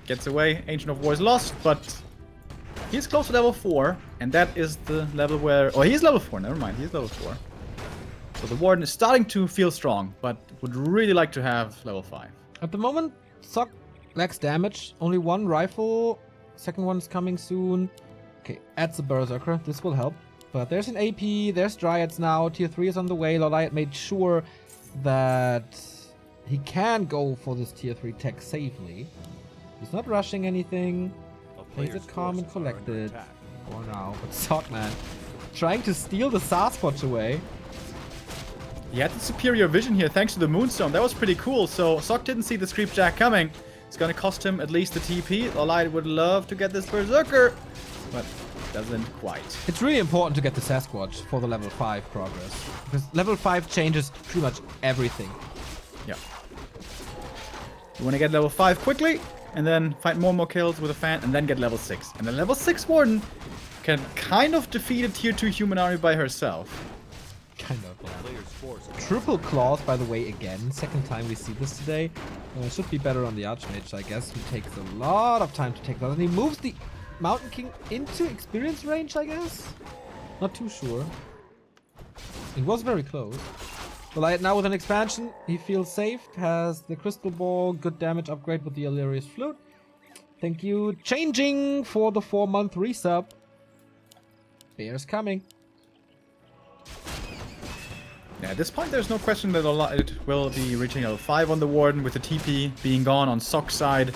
Gets away. Ancient of War is lost, but he's close to level 4. And that is the level where... Oh, he's level 4. Never mind. He's level 4. So the Warden is starting to feel strong, but would really like to have level 5. At the moment, Sok lacks damage. Only 1 rifle. Second one's coming soon. Okay, adds a Berserker. This will help. But there's an AP. There's Dryads now. Tier 3 is on the way. Lolite made sure that he can go for this Tier 3 tech safely. He's not rushing anything. A Plays player's it calm and forces are under collected. attack. For now. But Sok, man. Trying to steal the Sasquatch away. He had the superior vision here thanks to the Moonstone. That was pretty cool. So Sok didn't see the Screepjack coming. It's going to cost him at least the TP. Lolite would love to get this Berserker, but doesn't quite. It's really important to get the Sasquatch for the level 5 progress. Because level 5 changes pretty much everything. Yeah. You want to get level 5 quickly, and then find more kills with a fan, and then get level 6. And then level 6 Warden can kind of defeat a tier 2 human army by herself. Kind of. A player's forces are Triple claws, by the way, again. Second time we see this today. Should be better on the Archmage, I guess, who takes a lot of time to take that. And he moves the Mountain King into experience range, I guess? Not too sure. It was very close. But now with an expansion, he feels safe. Has the Crystal Ball, good damage upgrade with the Illyrious Flute. Thank you. Changing for the 4-month resub. Bear's coming. Yeah, at this point, there's no question that it will be reaching level 5 on the Warden with the TP being gone on Sok's side.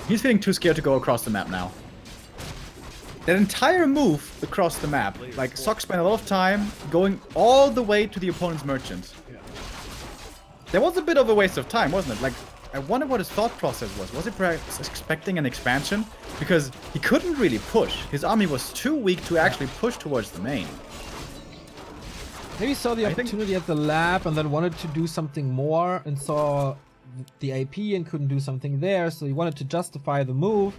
He's feeling too scared to go across the map now. That entire move across the map, like Sok spent a lot of time going all the way to the opponent's merchant. There was a bit of a waste of time, wasn't it? Like, I wonder what his thought process was. Was he perhaps expecting an expansion? Because he couldn't really push. His army was too weak to actually push towards the main. Maybe he saw the opportunity at the lab and then wanted to do something more and saw the AP and couldn't do something there, so he wanted to justify the move,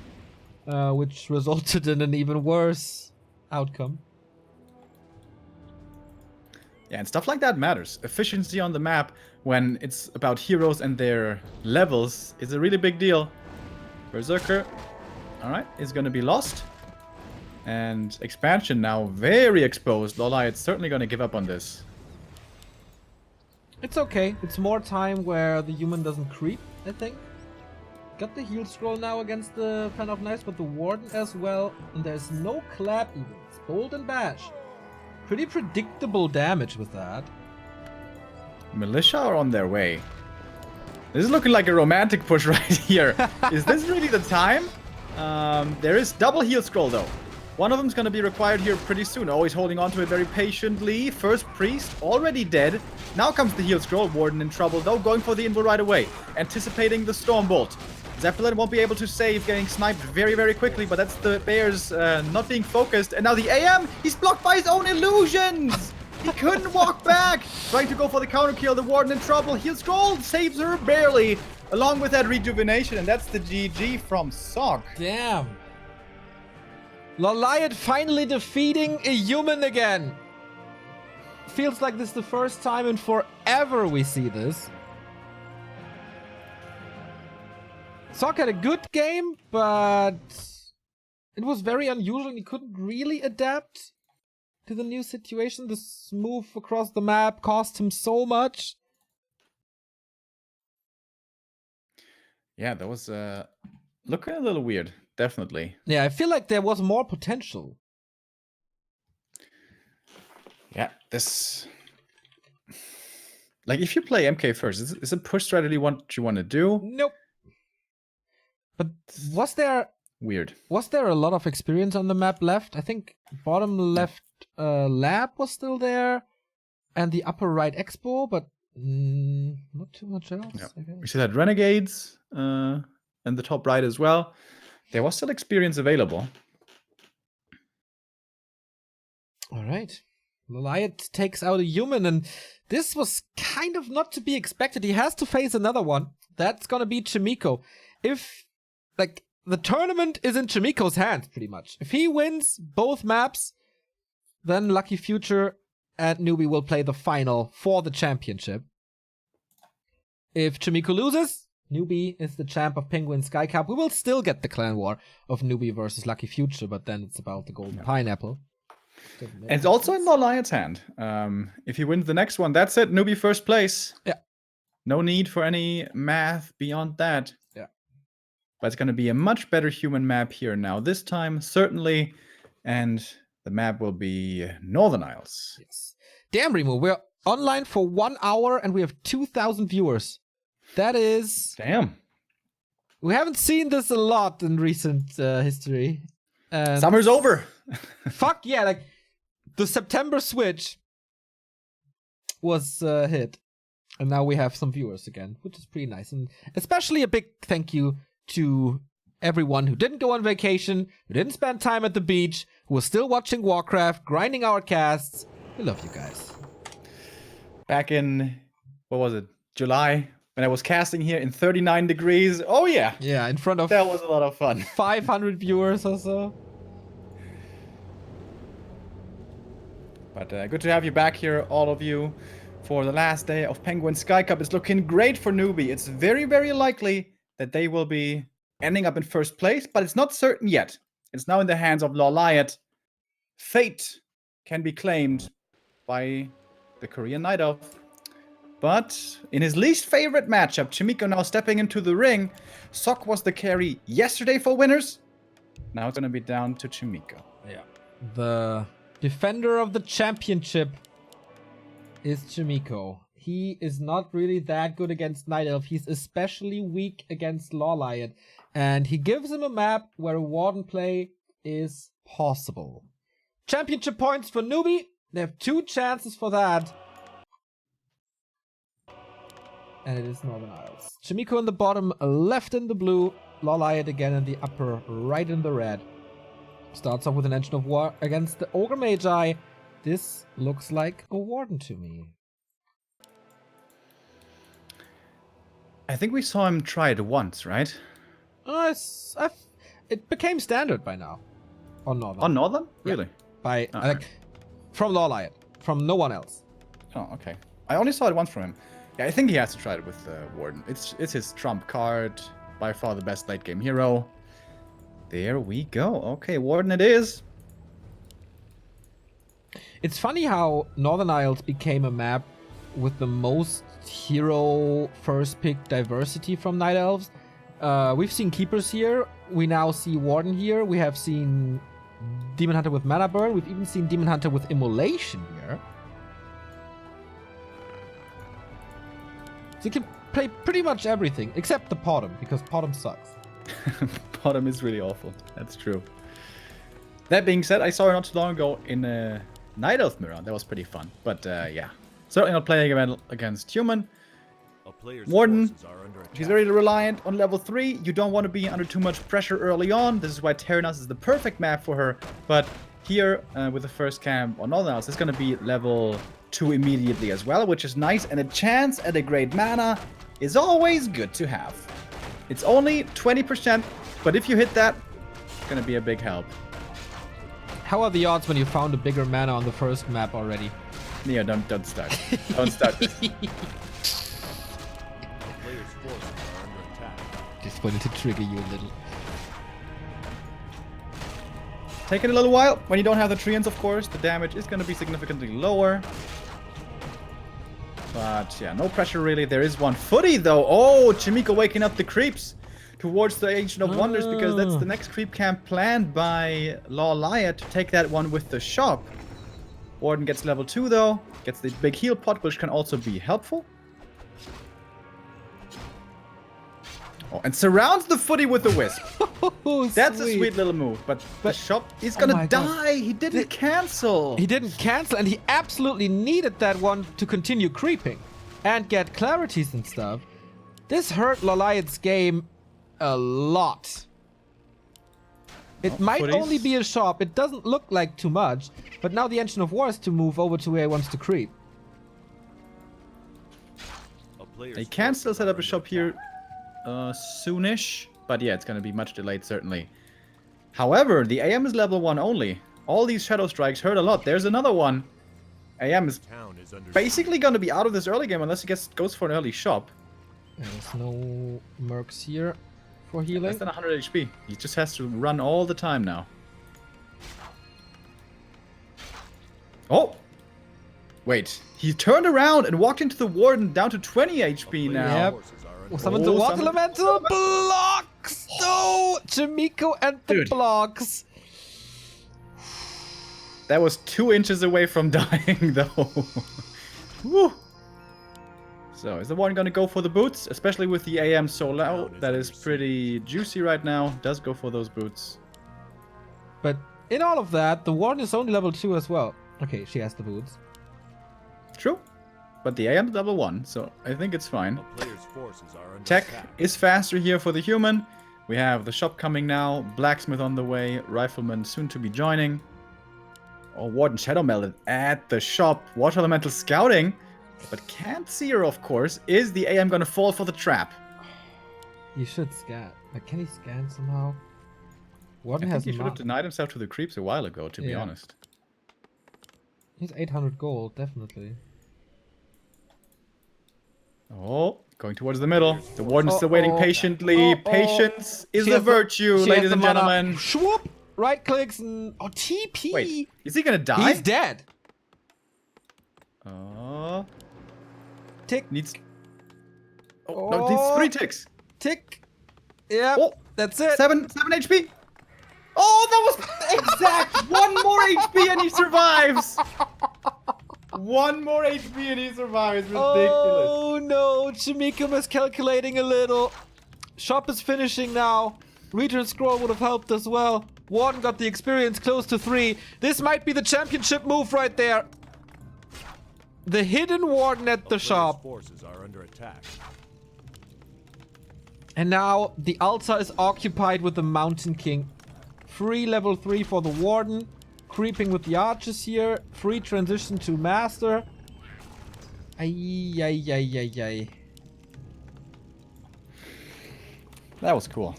which resulted in an even worse outcome. Yeah, and stuff like that matters. Efficiency on the map when it's about heroes and their levels is a really big deal. Berserker, alright, is going to be lost. And expansion now very exposed. Lola, it's certainly going to give up on this. It's okay. It's more time where the human doesn't creep, I think. Got the heal scroll now against the Fan of Knives, but the Warden as well. And there's no clap even. It's Bold and Bash. Pretty predictable damage with that. Militia are on their way. This is looking like a romantic push right here. Is this really the time? There is double heal scroll though. One of them's going to be required here pretty soon. Always holding on to it very patiently. First priest already dead. Now comes the heal scroll. Warden in trouble though. Going for the invo right away. Anticipating the Stormbolt. Zeppelin won't be able to save, getting sniped very, very quickly, but that's the Bears not being focused. And now the AM, he's blocked by his own illusions! He couldn't walk back! Trying to go for the counter kill, the Warden in trouble. Heal scroll saves her barely, along with that rejuvenation, and that's the GG from Sock. Damn. Loliot finally defeating a human again. Feels like this is the first time in forever we see this. Sock had a good game, but it was very unusual and he couldn't really adapt to the new situation. This move across the map cost him so much. Yeah, that was looking a little weird, definitely. Yeah, I feel like there was more potential. Yeah, this... Like, if you play MK first, is a push strategy what you want to do? Nope. But was there a lot of experience on the map left? I think bottom left lab was still there, and the upper right expo, but not too much else. Yeah. We still had renegades and the top right as well. There was still experience available. All right. Loliot takes out a human, and this was kind of not to be expected. He has to face another one. That's gonna be Tamiko. If, like, the tournament is in Tamiko's hands, pretty much. If he wins both maps, then Lucky Future and Newbee will play the final for the championship. If Tamiko loses, Newbee is the champ of Penguin Sky Cup. We will still get the clan war of Newbee versus Lucky Future, but then it's about the golden pineapple. And it's also in Loliot's hand. If he wins the next one, that's it. Newbee first place. Yeah. No need for any math beyond that. Yeah. But it's going to be a much better human map here now. This time, certainly. And the map will be Northern Isles. Yes. Damn, Remo, we're online for 1 hour and we have 2,000 viewers. That is... Damn. We haven't seen this a lot in recent history. Summer's over. Fuck yeah, like, the September switch was hit. And now we have some viewers again, which is pretty nice. And especially a big thank you to everyone who didn't go on vacation, who didn't spend time at the beach, who was still watching Warcraft, grinding our casts. We love you guys. Back in, what was it, July, when I was casting here in 39 degrees. Oh yeah. Yeah, in front of... That was a lot of fun. 500 viewers or so. But good to have you back here, all of you, for the last day of Penguin Sky Cup. It's looking great for Newbee. It's very, very likely that they will be ending up in first place, but it's not certain yet. It's now in the hands of Loliot. Fate can be claimed by the Korean Night Elf. But in his least favorite matchup, Tamiko now stepping into the ring. Sok was the carry yesterday for winners. Now it's going to be down to Tamiko. Yeah. The defender of the championship is Tamiko. He is not really that good against Night Elf. He's especially weak against Loliot. And he gives him a map where a Warden play is possible. Championship points for Newbee. They have 2 chances for that. And it is Northern Isles. Tamiko in the bottom, left in the blue. Loliot again in the upper, right in the red. Starts off with an Engine of War against the Ogre Magi. This looks like a Warden to me. I think we saw him try it once, right? It became standard by now. On Northern. On Northern? Yeah. Really? By Oh, like, from Loliot. From no one else. Oh, okay. I only saw it once from him. Yeah, I think he has to try it with Warden. It's his trump card. By far the best late game hero. There we go. Okay, Warden it is. It's funny how Northern Isles became a map with the most hero first pick diversity from Night Elves. We've seen Keepers here. We now see Warden here. We have seen Demon Hunter with Mana Burn. We've even seen Demon Hunter with Immolation here. So you can play pretty much everything except the Potom, because Potom sucks. Bottom is really awful. That's true. That being said, I saw her not too long ago in Night Elf Mirror. That was pretty fun. But yeah, certainly not playing against human. A player's Warden, forces are under attack. she's very reliant on level 3. You don't want to be under too much pressure early on. This is why Terranos is the perfect map for her. But here, with the first camp on Northern Isles, it's going to be level 2 immediately as well, which is nice. And a chance at a great mana is always good to have. It's only 20%, but if you hit that, it's going to be a big help. How are the odds when you found a bigger mana on the first map already? Yeah, don't start. Don't start this. A player's forces are under attack. Just wanted to trigger you a little. Taking a little while. When you don't have the treants, of course, the damage is going to be significantly lower. But yeah, no pressure really. There is one footy though. Oh, Tamiko waking up the creeps towards the Ancient of Wonders, because that's the next creep camp planned by Loliot to take that one with the shop. Warden gets level 2 though. Gets the big heal pot, which can also be helpful. Oh, and surrounds the footy with the wisp. Oh, That's a sweet little move. But the shop is oh gonna my God. die. He didn't cancel. He didn't cancel, and he absolutely needed that one to continue creeping and get clarities and stuff. This hurt Loliot's game a lot. It might footies. only be a shop. It doesn't look like too much, but now the Engine of War is to move over to where he wants to creep. A player's They can still forces set are up a under shop attack. here soonish, but yeah, it's gonna be much delayed certainly. However, the AM is level 1 only. All these shadow strikes hurt a lot. There's another one. AM is Town is under basically gonna be out of this early game unless he goes for an early shop. There's no mercs here for healing. Less than 100 HP. He just has to run all the time now. Oh! Wait, he turned around and walked into the Warden down to 20 HP now. Yep. forces are Oh, under summon the Oh, water summon- elemental blocks! No! Tamiko and the Dude. blocks. That was 2 inches away from dying, though. Woo. So, is the Warden gonna go for the boots? Especially with the AM so low. That is pretty juicy right now. Does go for those boots. But in all of that, the Warden is only level 2 as well. Okay, she has the boots. True. But the AM is level 1, so I think it's fine. A player's forces are under Tech attack. is faster here for the human. We have the shop coming now. Blacksmith on the way. Rifleman soon to be joining. Oh, Warden Shadow Melted at the shop. Water Elemental scouting. But can't see her, of course. Is the AM gonna fall for the trap? He should scan. Like, can he scan somehow? Warden I has think he should have not. denied himself to the creeps a while ago, to be Yeah. honest. He's 800 gold, definitely. Oh, going towards the middle. The Warden's still Uh-oh. waiting patiently. Uh-oh. Patience is She a has the- virtue, she has ladies the and mana. gentlemen. Swoop! Right clicks and. Oh, TP! Wait, is he gonna die? He's dead! Oh, Tick, needs. Oh, no, needs 3 ticks. tick. Yeah, Oh, that's it. 7 HP. Oh, that was exact. 1 more HP and he survives. 1 more HP and he survives. Ridiculous. Oh no, Tamiko miscalculating a little. Shop is finishing now. Return scroll would have helped as well. Warden got the experience close to 3. This might be the championship move right there. the hidden Warden at A the player's shop. forces are under attack. And now the altar is occupied with the Mountain King. Free level 3 for the Warden. Creeping with the archers here. Free transition to Master. Ay, ay, ay, ay, ay. That was cool.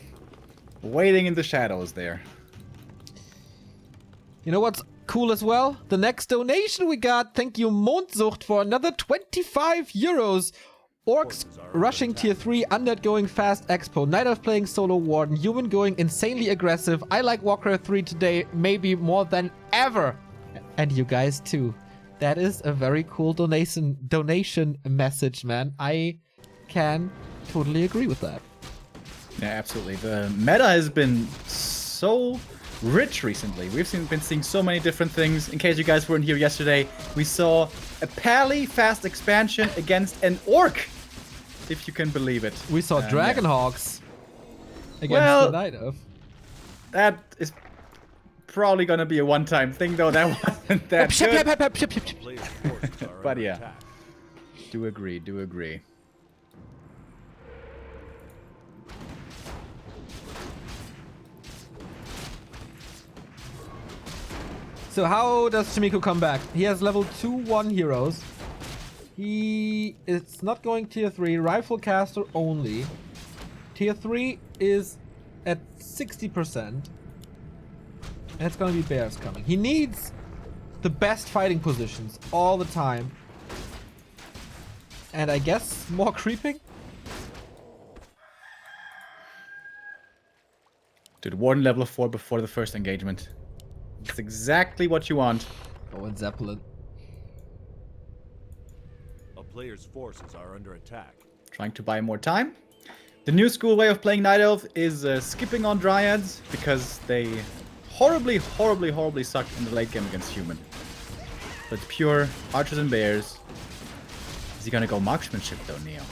Waiting in the shadows there. You know what's cool as well? The next donation we got. Thank you, Mondsucht, for another 25 euros. Orcs rushing tier 3, Undead going fast expo, Night Elf playing solo Warden, Human going insanely aggressive. I like Warcraft 3 today, maybe more than ever. And you guys too. That is a very cool donation message, man. I can totally agree with that. Yeah, absolutely. The meta has been so rich recently. We've been seeing so many different things. In case you guys weren't here yesterday, we saw a pally fast expansion against an orc, if you can believe it. We saw Yeah. Dragonhawks against Well, the Night Elf. That is probably gonna be a one-time thing, though. That wasn't that good. Player's forces are But under yeah. attack. Do agree, do agree. So how does Tamiko come back? He has level 2-1 heroes. He is not going tier 3, rifle caster only. Tier 3 is at 60%. And it's gonna be bears coming. He needs the best fighting positions all the time. And I guess more creeping? Dude, Warden level 4 before the first engagement. It's exactly what you want. Oh, and Zeppelin. A player's forces are under attack. Trying to buy more time. The new school way of playing Night Elf is skipping on Dryads because they horribly suck in the late game against Human. So it's pure archers and bears. Is he gonna go marksmanship though, Neo?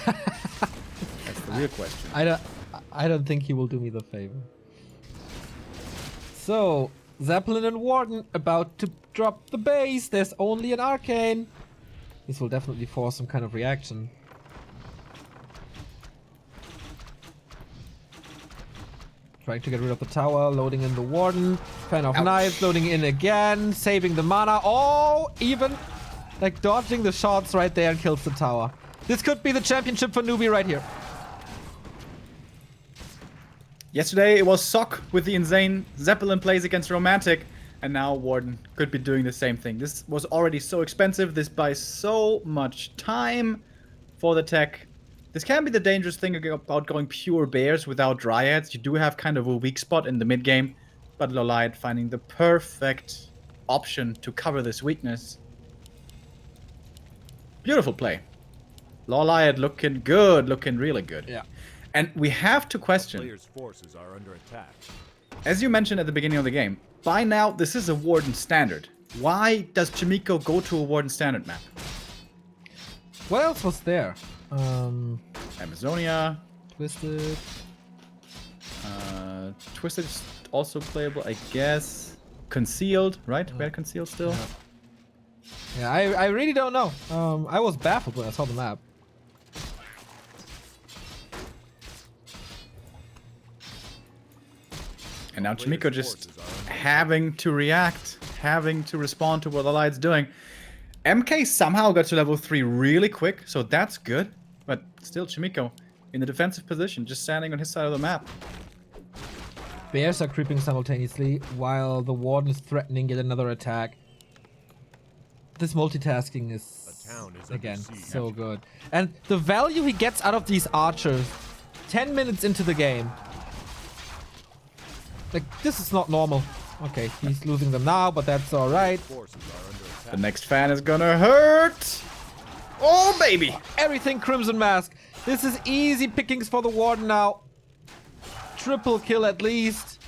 That's the real question. I don't think he will do me the favor. So, Zeppelin and Warden about to drop the base. There's only an arcane. This will definitely force some kind of reaction. Trying to get rid of the tower, loading in the Warden. Fan of Ouch. Knives, loading in again, saving the mana. Oh, even like dodging the shots right there and kills the tower. This could be the championship for Newbee right here. Yesterday it was Sock with the insane Zeppelin plays against Romantic, and now Warden could be doing the same thing. This was already so expensive. This buys so much time for the tech. This can be the dangerous thing about going pure bears without Dryads. You do have kind of a weak spot in the mid game, but Lolite finding the perfect option to cover this weakness. Beautiful play. Lolite looking good, looking really good. Yeah. And we have to question, Player's forces are under attack. as you mentioned at the beginning of the game, by now this is a Warden standard. Why does Tamiko go to a Warden standard map? What else was there? Amazonia. Twisted. Twisted is also playable, I guess. Concealed, right? We had Concealed still. Yeah, I really don't know. I was baffled when I saw the map. And now Tamiko just having to react, having to respond to what the light's doing. MK somehow got to level 3 really quick, so that's good. But still, Tamiko in the defensive position, just standing on his side of the map. Bears are creeping simultaneously while the Warden is threatening yet another attack. This multitasking is, A town is under again, siege. so good. And the value he gets out of these archers 10 minutes into the game. Like, this is not normal. Okay, he's losing them now, but that's alright. Forces are under attack. The next fan is gonna hurt. Oh, baby. Everything Crimson Mask. This is easy pickings for the Warden now. Triple kill at least.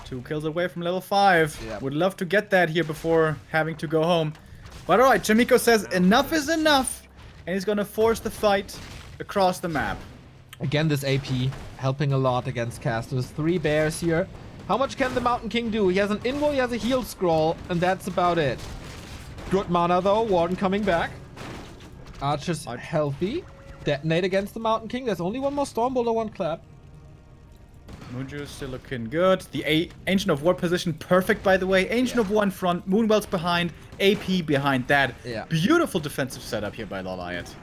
2 kills away from level 5. Yeah. Would love to get that here before having to go home. But alright, Tamiko says enough is enough. And he's gonna force the fight across the map. Again, this AP helping a lot against casters. 3 bears here. How much can the Mountain King do? He has an invul, he has a heal scroll, and that's about it. Good mana though. Warden coming back. Archer's healthy. Detonate against the Mountain King. There's only one more Stormbolt or one clap. Muju still looking good. The Ancient of War position perfect, by the way. Ancient of War in front, Moonwell's behind, AP behind that. Yeah. Beautiful defensive setup here by Loliot.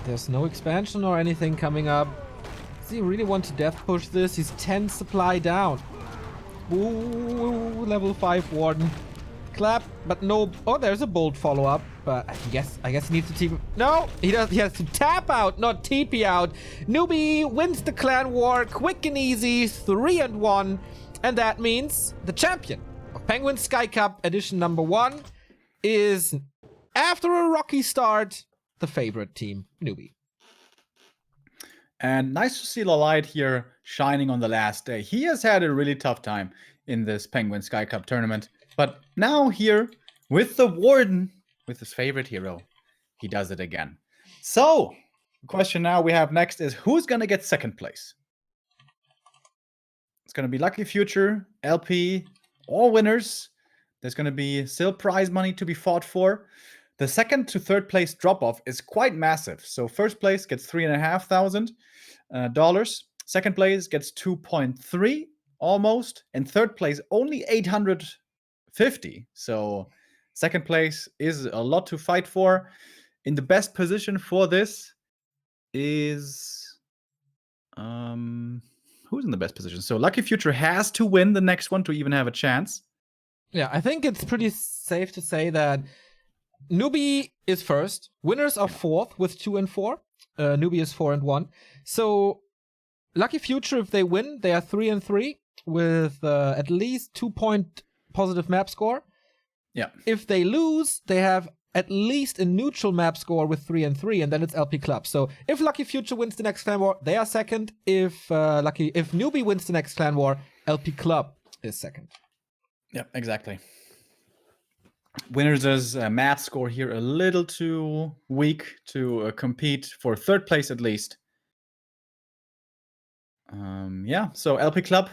There's no expansion or anything coming up. Does he really want to death push this? He's 10 supply down. Ooh, level 5 Warden. Clap, but no. Oh, there's a bolt follow-up. But I guess he needs to TP. No, he does. He has to tap out, not TP out. Newbee wins the clan war, quick and easy, 3-1, and that means the champion of Penguin Sky Cup edition number 1 is, after a rocky start, the favorite team, Newbee. And nice to see Loliot here shining on the last day. He has had a really tough time in this Penguin Sky Cup tournament, but now here with the Warden, with his favorite hero, he does it again. So, the question now we have next is, who's going to get second place? It's going to be Lucky Future, LP, all winners. There's going to be still prize money to be fought for. The second to third place drop-off is quite massive. So first place gets $3,500. Second place gets 2.3 almost. And third place only 850. So second place is a lot to fight for. In the best position for this is who's in the best position? So Lucky Future has to win the next one to even have a chance. Yeah, I think it's pretty safe to say that Newbee is first. Winners are fourth with 2 and 4. Newbee is 4 and 1. So Lucky Future, if they win, they are 3 and 3 with at least 2-point positive map score. Yeah. If they lose, they have at least a neutral map score with 3 and 3, and then it's LP Club. So if Lucky Future wins the next clan war, they are second. If Newbee wins the next clan war, LP Club is second. Yeah, exactly. Winners' map score here a little too weak to compete for third place at least. Yeah, so LP Club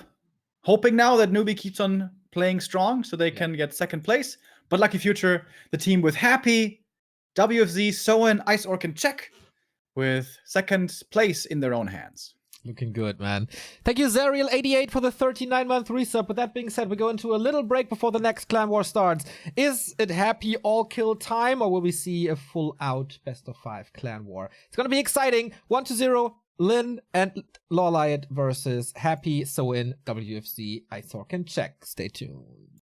hoping now that Newbee keeps on playing strong so they can get second place. But Lucky Future, the team with Happy, WFZ, Soen, Ice Orc, and Check with second place in their own hands. Looking good, man. Thank you, Zariel88, for the 39-month resub. With that being said, we go into a little break before the next clan war starts. Is it Happy all-kill time, or will we see a full-out best-of-5 clan war? It's going to be exciting. 1-0, Lin and Loliot versus Happy, Soin, WFC, Isork, and Check. Stay tuned.